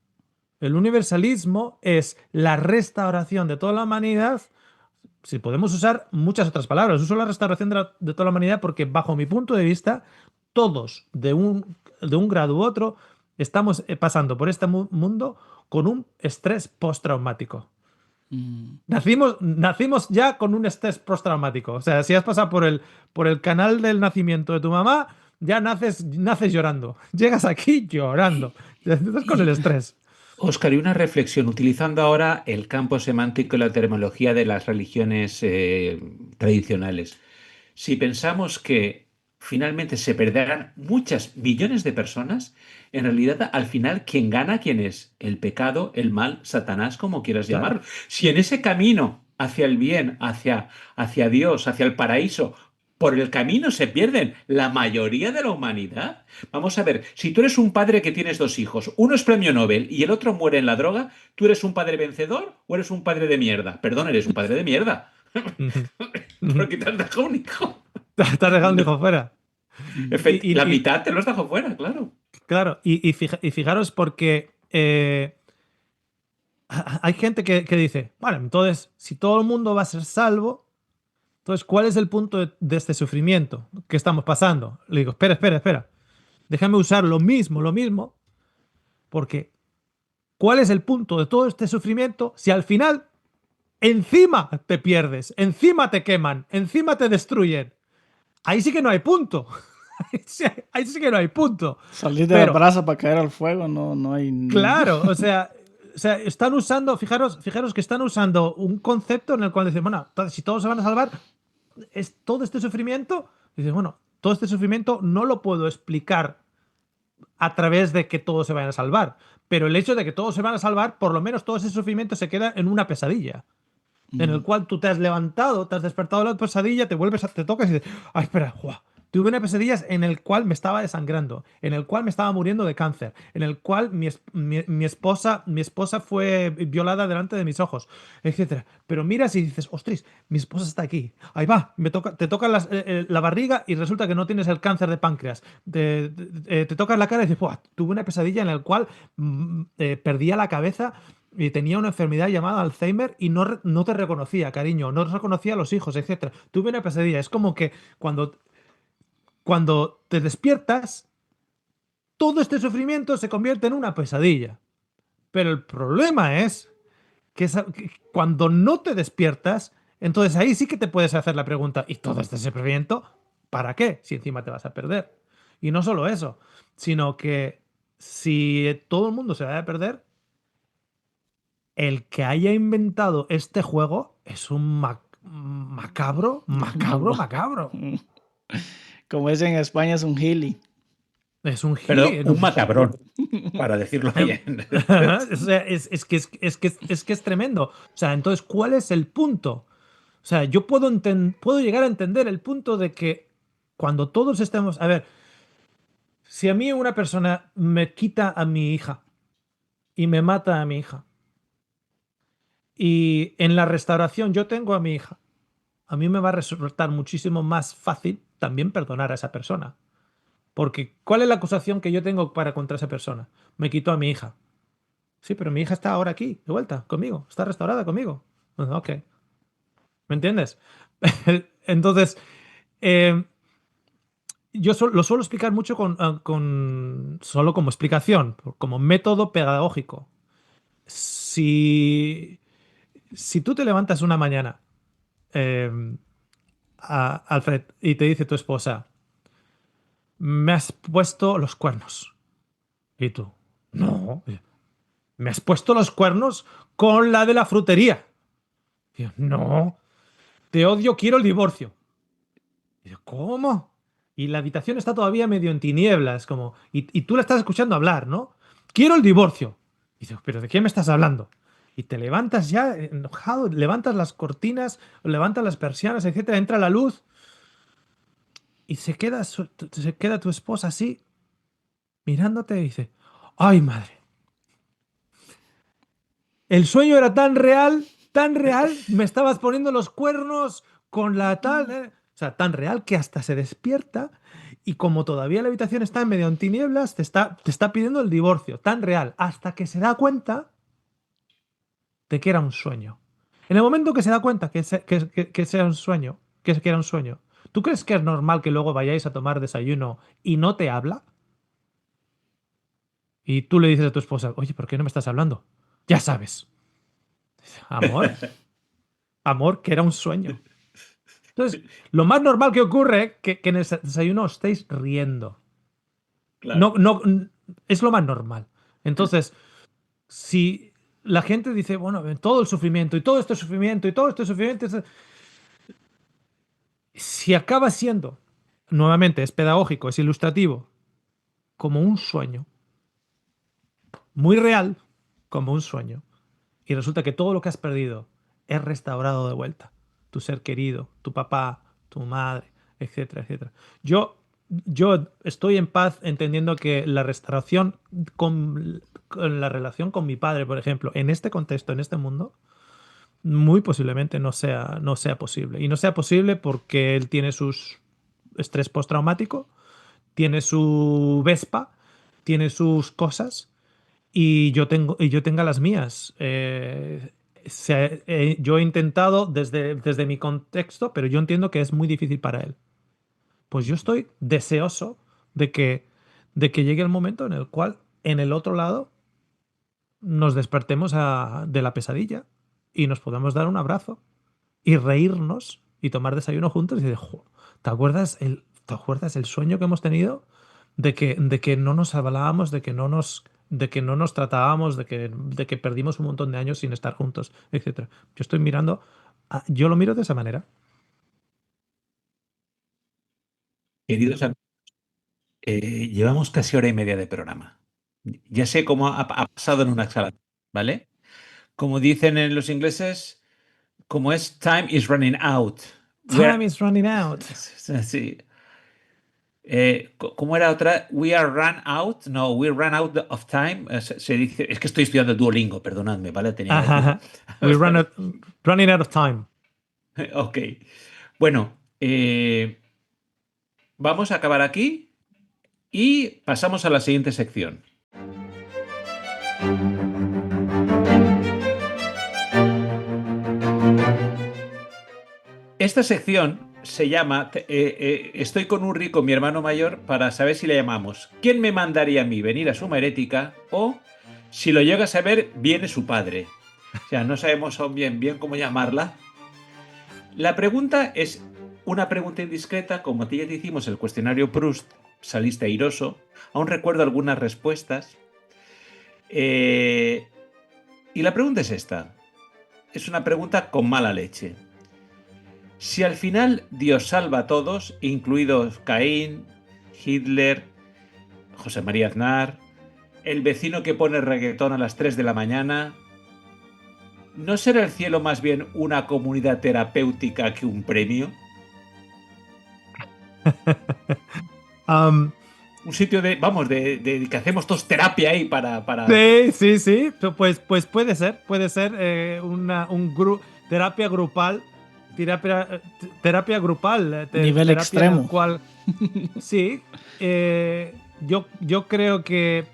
El universalismo es la restauración de toda la humanidad. Si podemos usar muchas otras palabras, uso la restauración de toda la humanidad porque, bajo mi punto de vista, todos, de un grado u otro, estamos pasando por este mundo con un estrés postraumático. Nacimos ya con un estrés postraumático. O sea, si has pasado por el canal del nacimiento de tu mamá, ya naces llorando. Llegas aquí llorando. Estás con el estrés. Óscar, y una reflexión, utilizando ahora el campo semántico y la terminología de las religiones tradicionales. Si pensamos que finalmente se perderán muchas millones de personas, en realidad al final quien gana, ¿quién es? El pecado, el mal, Satanás, como quieras Claro. llamarlo. Si en ese camino hacia el bien, hacia Dios, hacia el paraíso, por el camino se pierden la mayoría de la humanidad. Vamos a ver, si tú eres un padre que tienes dos hijos, uno es premio Nobel y el otro muere en la droga, ¿tú eres un padre vencedor o eres un padre de mierda? Perdón, eres un padre de mierda. Porque te has dejado un hijo. Te has dejado un hijo fuera. La mitad te lo has dejado fuera, claro. Claro, y fijaros porque hay gente que dice, bueno, entonces, si todo el mundo va a ser salvo, entonces, ¿cuál es el punto de este sufrimiento que estamos pasando? Le digo, espera. Déjame usar lo mismo, porque ¿cuál es el punto de todo este sufrimiento si al final encima te pierdes, encima te queman, encima te destruyen? Ahí sí que no hay punto. Ahí sí que no hay punto. Salir de la brasa para caer al fuego, no hay... Claro, o sea, están usando, fijaros que están usando un concepto en el cual dicen, bueno, si todos se van a salvar, es todo este sufrimiento. Dices, bueno, todo este sufrimiento no lo puedo explicar a través de que todos se vayan a salvar, pero el hecho de que todos se van a salvar, por lo menos todo ese sufrimiento se queda en una pesadilla. En el cual tú te has levantado, te has despertado de la pesadilla, te tocas y dices, ay, espera, ¡guau! Tuve una pesadilla en el cual me estaba desangrando, en el cual me estaba muriendo de cáncer, en el cual mi esposa fue violada delante de mis ojos, etc. Pero miras y dices, ostras, mi esposa está aquí. Ahí va, te toca la barriga y resulta que no tienes el cáncer de páncreas. Te tocas la cara y dices, tuve una pesadilla en la cual perdía la cabeza y tenía una enfermedad llamada Alzheimer y no te reconocía, cariño, no reconocía a los hijos, etc. Tuve una pesadilla. Es como que cuando te despiertas, todo este sufrimiento se convierte en una pesadilla. Pero el problema es que cuando no te despiertas, entonces ahí sí que te puedes hacer la pregunta, ¿y todo este sufrimiento para qué? Si encima te vas a perder. Y no solo eso, sino que si todo el mundo se va a perder, el que haya inventado este juego es un macabro. Como es en España, es un gili. Es un Pero gili. un macabrón, para decirlo bien. O sea, es que es tremendo. O sea, entonces, ¿cuál es el punto? O sea, yo puedo llegar a entender el punto de que cuando todos estemos... A ver, si a mí una persona me quita a mi hija y me mata a mi hija. Y en la restauración yo tengo a mi hija. A mí me va a resultar muchísimo más fácil también perdonar a esa persona. Porque ¿cuál es la acusación que yo tengo para contra esa persona? Me quitó a mi hija. Sí, pero mi hija está ahora aquí, de vuelta, conmigo. Está restaurada conmigo. Bueno, ok. ¿Me entiendes? Entonces, eh, yo lo suelo explicar mucho solo como explicación, como método pedagógico. Si, si tú te levantas una mañana, eh, Alfred, y te dice tu esposa, me has puesto los cuernos. Y tú, no, me has puesto los cuernos con la de la frutería. Y yo, no, te odio, quiero el divorcio. Y yo, ¿cómo? Y la habitación está todavía medio en tinieblas, como, y tú la estás escuchando hablar, ¿no? Quiero el divorcio. Y yo, ¿pero de qué me estás hablando? Y te levantas ya enojado, levantas las cortinas, levantas las persianas, etcétera, entra la luz y se queda tu esposa así, mirándote y dice, ¡ay, madre! El sueño era tan real, me estabas poniendo los cuernos con la tal, ¿eh? O sea, tan real que hasta se despierta y como todavía la habitación está en medio en tinieblas, te está pidiendo el divorcio, tan real, hasta que se da cuenta de que era un sueño. En el momento que se da cuenta que sea un sueño, que era un sueño, ¿tú crees que es normal que luego vayáis a tomar desayuno y no te habla? Y tú le dices a tu esposa, oye, ¿por qué no me estás hablando? Ya sabes. Amor, amor, que era un sueño. Entonces, lo más normal que ocurre es que en el desayuno os estéis riendo. Claro. No, no, es lo más normal. Entonces, si la gente dice, bueno, todo el sufrimiento y todo este sufrimiento y todo este sufrimiento, si acaba siendo, nuevamente, es pedagógico, es ilustrativo, como un sueño, muy real, como un sueño, y resulta que todo lo que has perdido es restaurado de vuelta. Tu ser querido, tu papá, tu madre, etcétera, etcétera. Yo estoy en paz entendiendo que la restauración con la relación con mi padre, por ejemplo, en este contexto, en este mundo, muy posiblemente no sea posible. Y no sea posible porque él tiene sus estrés postraumático, tiene su Vespa, tiene sus cosas y yo tenga las mías. Yo he intentado desde mi contexto, pero yo entiendo que es muy difícil para él. Pues yo estoy deseoso de de que llegue el momento en el cual en el otro lado nos despertemos de la pesadilla y nos podamos dar un abrazo y reírnos y tomar desayuno juntos y decir, ¿te acuerdas el sueño que hemos tenido de que no nos hablábamos, de que no nos tratábamos, de que perdimos un montón de años sin estar juntos, etcétera? Yo estoy mirando, yo lo miro de esa manera. Queridos amigos, llevamos casi hora y media de programa. Ya sé cómo ha pasado en una exhalación, ¿vale? Como dicen en los ingleses, como es time is running out. Time is running out. Sí. ¿Cómo era otra? We are run out. No, we run out of time. Se dice, es que estoy estudiando Duolingo, perdonadme, ¿vale? Tenía que decirlo. Running out of time. Ok. Bueno, vamos a acabar aquí y pasamos a la siguiente sección. Esta sección se llama Estoy con Urri, con mi hermano mayor, para saber si le llamamos ¿Quién me mandaría a mí venir a Suma Herética? O si lo llega a saber, viene su padre. O sea, no sabemos aún bien cómo llamarla. La pregunta es una pregunta indiscreta, como a ti ya te hicimos el cuestionario Proust, saliste airoso, aún recuerdo algunas respuestas. Y la pregunta es esta. Es una pregunta con mala leche. Si al final Dios salva a todos, incluidos Caín, Hitler, José María Aznar, el vecino que pone reggaetón a las 3 de la mañana, ¿no será el cielo más bien una comunidad terapéutica que un premio? un sitio de que hacemos todos terapia ahí para... Sí. Pues puede ser terapia grupal, terapia grupal, Nivel terapia en extremo. el cual sí, yo creo que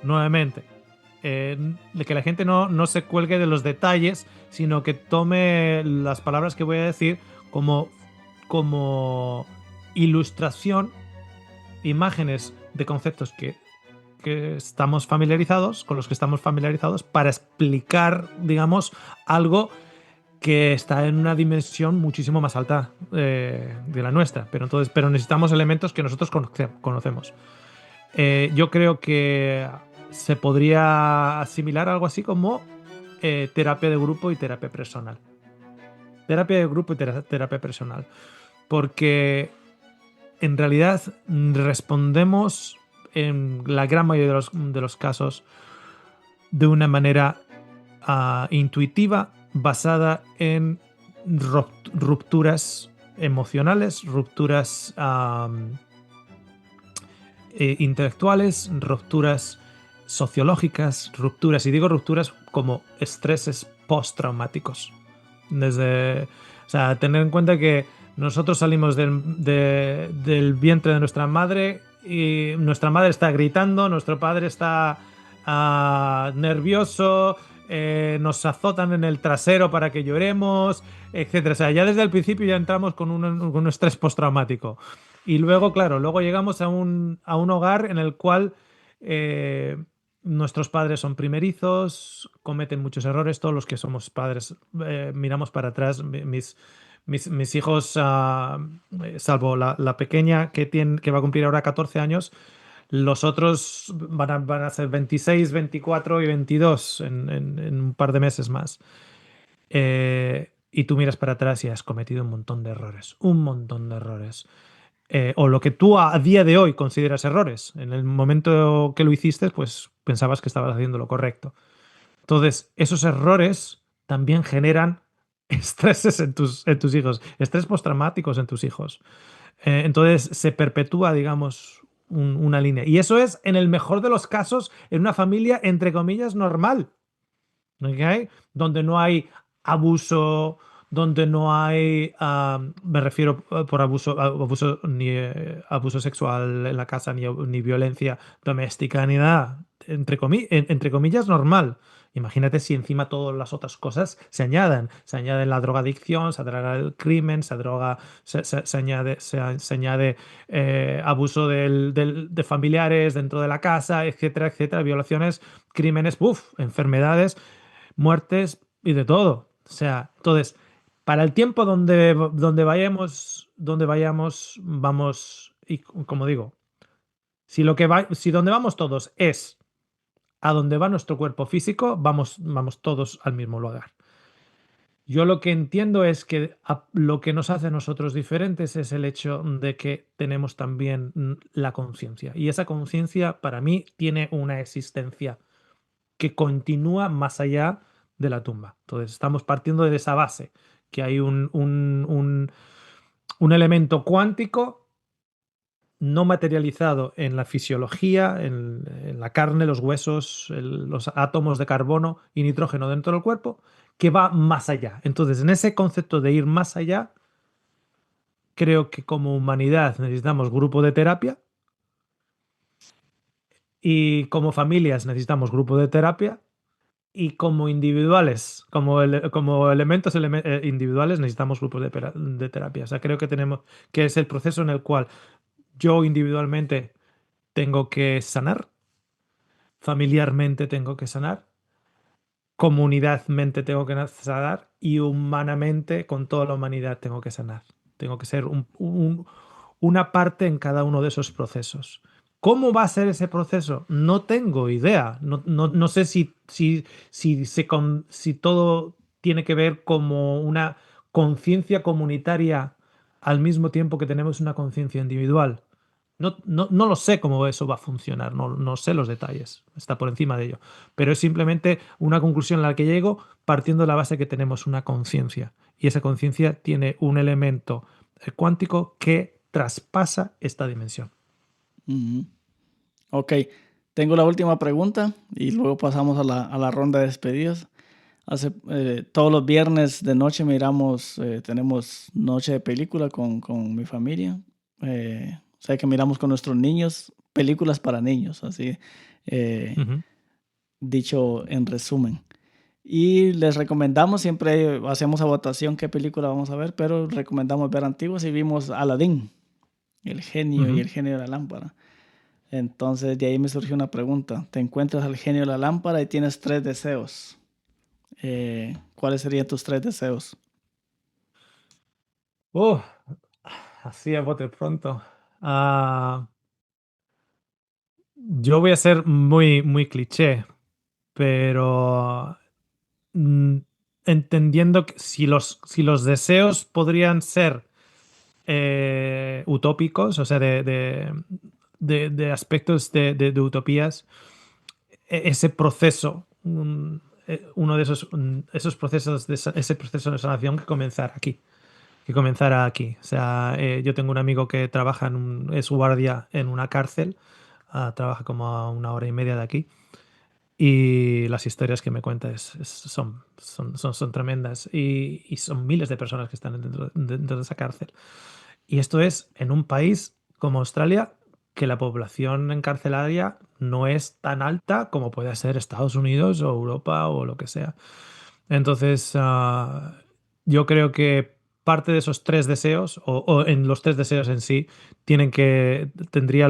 nuevamente de que la gente no se cuelgue de los detalles, sino que tome las palabras que voy a decir como ilustración, imágenes de conceptos estamos familiarizados, con los que estamos familiarizados, para explicar, digamos, algo que está en una dimensión muchísimo más alta de la nuestra. Pero necesitamos elementos que nosotros conocemos. Yo creo que se podría asimilar algo así como terapia de grupo y terapia personal. Terapia de grupo y terapia personal. Porque en realidad respondemos en la gran mayoría de los casos de una manera intuitiva, basada en rupturas emocionales, rupturas intelectuales, rupturas sociológicas, rupturas, y digo rupturas como estreses postraumáticos. O sea, tener en cuenta que nosotros salimos del vientre de nuestra madre y nuestra madre está gritando, nuestro padre está nervioso, nos azotan en el trasero para que lloremos, etcétera. O sea, ya desde el principio ya entramos con un estrés postraumático. Y luego, claro, llegamos a un hogar en el cual nuestros padres son primerizos, cometen muchos errores. Todos los que somos padres miramos para atrás. Mis hijos, salvo la pequeña que va a cumplir ahora 14 años, los otros van a ser 26, 24 y 22 en un par de meses más. Y tú miras para atrás y has cometido un montón de errores. Un montón de errores. O lo que tú a día de hoy consideras errores. En el momento que lo hiciste, pues pensabas que estabas haciendo lo correcto. Entonces, esos errores también generan estreses en tus hijos, estrés postraumáticos en tus hijos. Entonces, se perpetúa, digamos, una línea. Y eso es, en el mejor de los casos, en una familia, entre comillas, normal. ¿Okay? Donde no hay abuso, donde no hay, me refiero por abuso ni abuso sexual en la casa, ni violencia doméstica, ni nada. Entre comillas, normal. Imagínate si encima todas las otras cosas se añaden. Se añade la drogadicción, se añade el crimen, se añade abuso de familiares dentro de la casa, etcétera, etcétera, violaciones, crímenes, enfermedades, muertes y de todo. O sea, entonces, para el tiempo donde vayamos, vamos, y como digo, si donde vamos todos es a donde va nuestro cuerpo físico, vamos todos al mismo lugar. Yo lo que entiendo es que lo que nos hace a nosotros diferentes es el hecho de que tenemos también la conciencia. Y esa conciencia, para mí, tiene una existencia que continúa más allá de la tumba. Entonces, estamos partiendo de esa base, que hay un elemento cuántico no materializado en la fisiología, en la carne, los huesos, los átomos de carbono y nitrógeno dentro del cuerpo, que va más allá. Entonces, en ese concepto de ir más allá, creo que como humanidad necesitamos grupo de terapia y como familias necesitamos grupo de terapia y como individuales, como elementos individuales necesitamos grupos de terapia. O sea, creo que es el proceso en el cual yo individualmente tengo que sanar, familiarmente tengo que sanar, comunidadmente tengo que sanar y humanamente, con toda la humanidad, tengo que sanar. Tengo que ser una parte en cada uno de esos procesos. ¿Cómo va a ser ese proceso? No tengo idea. No sé si todo tiene que ver como una conciencia comunitaria al mismo tiempo que tenemos una conciencia individual. No lo sé cómo eso va a funcionar, no sé los detalles, está por encima de ello. Pero es simplemente una conclusión a la que llego partiendo de la base que tenemos una conciencia. Y esa conciencia tiene un elemento cuántico que traspasa esta dimensión. Ujú. Ok, tengo la última pregunta y luego pasamos a la ronda de despedidas. Todos los viernes de noche tenemos noche de película con mi familia. O sea que miramos con nuestros niños películas para niños, así eh, Ujú. dicho en resumen. Y les recomendamos, siempre hacemos a votación qué película vamos a ver, pero recomendamos ver antiguos y vimos Aladdin, el genio y Ujú. el genio de la lámpara. Entonces de ahí me surgió una pregunta. Te encuentras al genio de la lámpara y tienes 3 deseos. ¿Cuáles serían tus 3 deseos? Uh, Así a bote pronto. Ah, yo voy a ser muy, muy cliché, pero mm, entendiendo que si los deseos podrían ser utópicos, o sea, de aspectos de utopías, ese proceso, uno de esos procesos, ese proceso de sanación que comenzara aquí. O sea, yo tengo un amigo que trabaja es guardia en una cárcel, trabaja como a 1 hora y media de aquí. Y las historias que me cuenta son tremendas. Y son miles de personas que están dentro de esa cárcel. Y esto es en un país como Australia, que la población encarcelaria no es tan alta como puede ser Estados Unidos o Europa o lo que sea. Entonces, yo creo que parte de esos 3 deseos, o en los 3 deseos en sí, tendría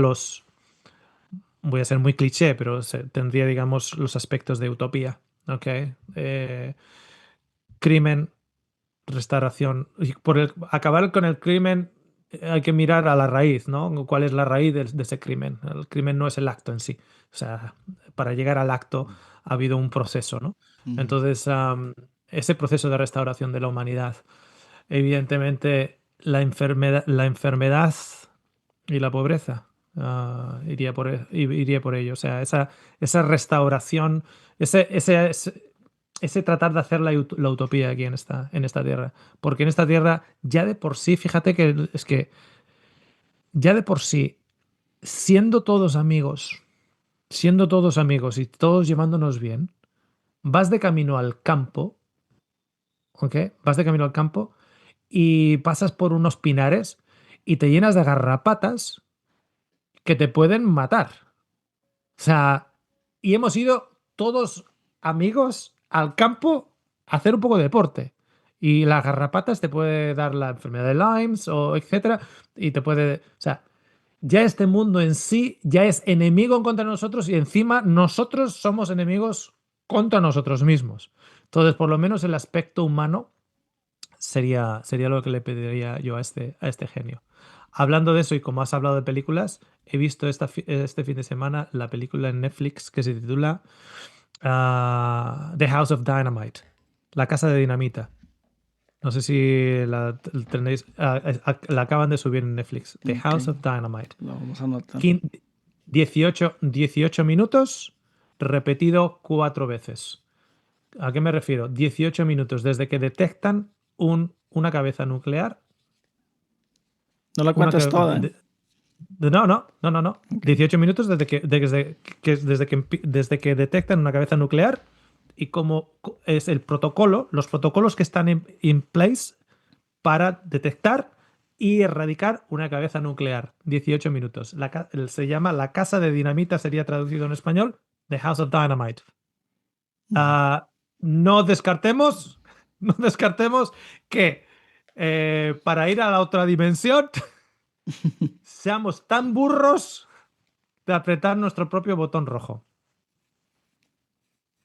voy a ser muy cliché, pero tendría, digamos, los aspectos de utopía. ¿Ok? Crimen, restauración. Y acabar con el crimen, hay que mirar a la raíz, ¿no? ¿Cuál es la raíz de ese crimen? El crimen no es el acto en sí. O sea, para llegar al acto ha habido un proceso, ¿no? Ujú. Entonces, ese proceso de restauración de la humanidad, evidentemente, la enfermedad y la pobreza. Iría por ello. O sea, esa restauración, ese tratar de hacer la utopía aquí en esta tierra. Porque en esta tierra, ya de por sí, fíjate que es que ya de por sí, siendo todos amigos, siendo todos amigos y todos llevándonos bien, vas de camino al campo, ¿ok? Vas de camino al campo y pasas por unos pinares y te llenas de garrapatas que te pueden matar. O sea, y hemos ido todos amigos al campo a hacer un poco de deporte. Y las garrapatas te puede dar la enfermedad de Lyme o etcétera. Y te puede. O sea, ya este mundo en sí ya es enemigo contra nosotros y encima nosotros somos enemigos contra nosotros mismos. Entonces, por lo menos el aspecto humano sería lo que le pediría yo a este genio. Hablando de eso, y como has hablado de películas, he visto este fin de semana la película en Netflix que se titula The House of Dynamite, La Casa de Dinamita. No sé si la tenéis, la acaban de subir en Netflix. The Ok, House of Dynamite. lo vamos a anotar. 18 minutos repetido 4 veces. ¿A qué me refiero? 18 minutos desde que detectan una cabeza nuclear. No la Una cuentes que, toda, ¿eh? no. Ok. 18 minutos desde que detectan una cabeza nuclear y cómo es el protocolo, los protocolos que están in place para detectar y erradicar una cabeza nuclear. 18 minutos. Se llama La Casa de Dinamita, sería traducido en español, The House of Dynamite. Ujú. No descartemos, no descartemos que para ir a la otra dimensión seamos tan burros de apretar nuestro propio botón rojo.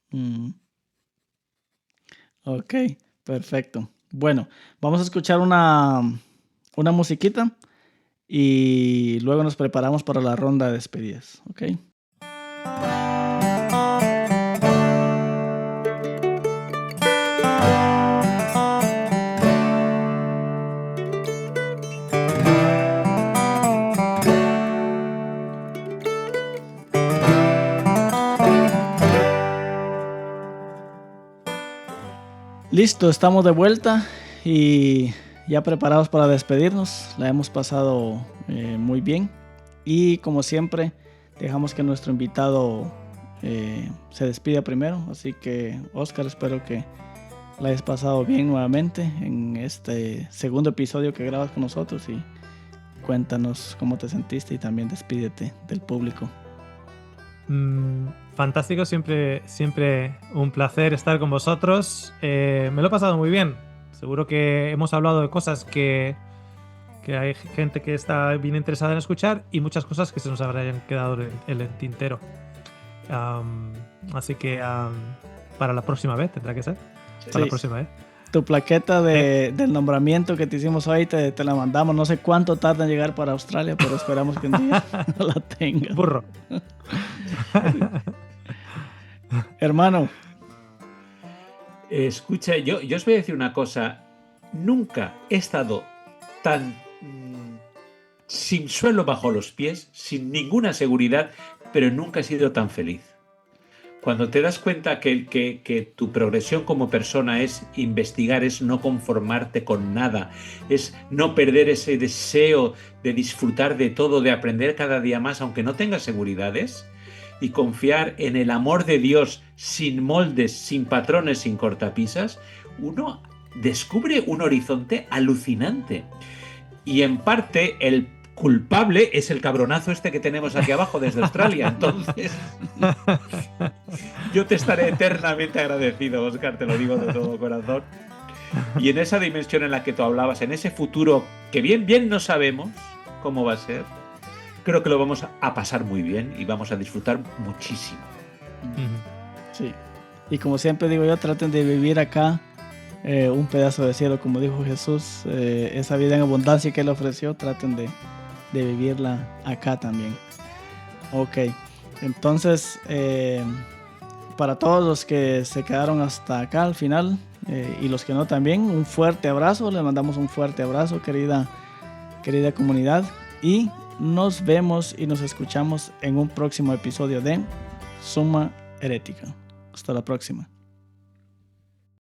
Mm, ok, perfecto. Bueno, vamos a escuchar una musiquita y luego nos preparamos para la ronda de despedidas. Ok. Listo, estamos de vuelta y ya preparados para despedirnos. La hemos pasado muy bien. Y como siempre, dejamos que nuestro invitado se despida primero. Así que, Oscar, espero que la hayas pasado bien nuevamente en este segundo episodio que grabas con nosotros, y cuéntanos cómo te sentiste y también despídete del público. Fantástico, siempre un placer estar con vosotros. Me lo he pasado muy bien. Seguro que hemos hablado de cosas que hay gente que está bien interesada en escuchar y muchas cosas que se nos habrán quedado en el tintero. Así que para la próxima vez tendrá que ser. Para la próxima vez. Tu plaqueta del nombramiento que te hicimos hoy te la mandamos. No sé cuánto tarda en llegar para Australia, pero esperamos que un día la tengas. Burro. Hermano. Escucha, yo os voy a decir una cosa. Nunca he estado tan sin suelo bajo los pies, sin ninguna seguridad, pero nunca he sido tan feliz. Cuando te das cuenta que tu progresión como persona es investigar, es no conformarte con nada, es no perder ese deseo de disfrutar de todo, de aprender cada día más, aunque no tengas seguridades, y confiar en el amor de Dios sin moldes, sin patrones, sin cortapisas, uno descubre un horizonte alucinante. Y en parte el culpable es el cabronazo este que tenemos aquí abajo desde Australia. Entonces, yo te estaré eternamente agradecido, Óscar, te lo digo de todo corazón. Y en esa dimensión en la que tú hablabas, en ese futuro que bien no sabemos cómo va a ser, creo que lo vamos a pasar muy bien y vamos a disfrutar muchísimo. Sí. Y como siempre digo yo, traten de vivir acá un pedazo de cielo, como dijo Jesús, esa vida en abundancia que Él ofreció, traten de vivirla acá también. Ok, entonces para todos los que se quedaron hasta acá al final y los que no también, un fuerte abrazo, les mandamos un fuerte abrazo, querida comunidad, y nos vemos y nos escuchamos en un próximo episodio de Suma Herética. Hasta la próxima.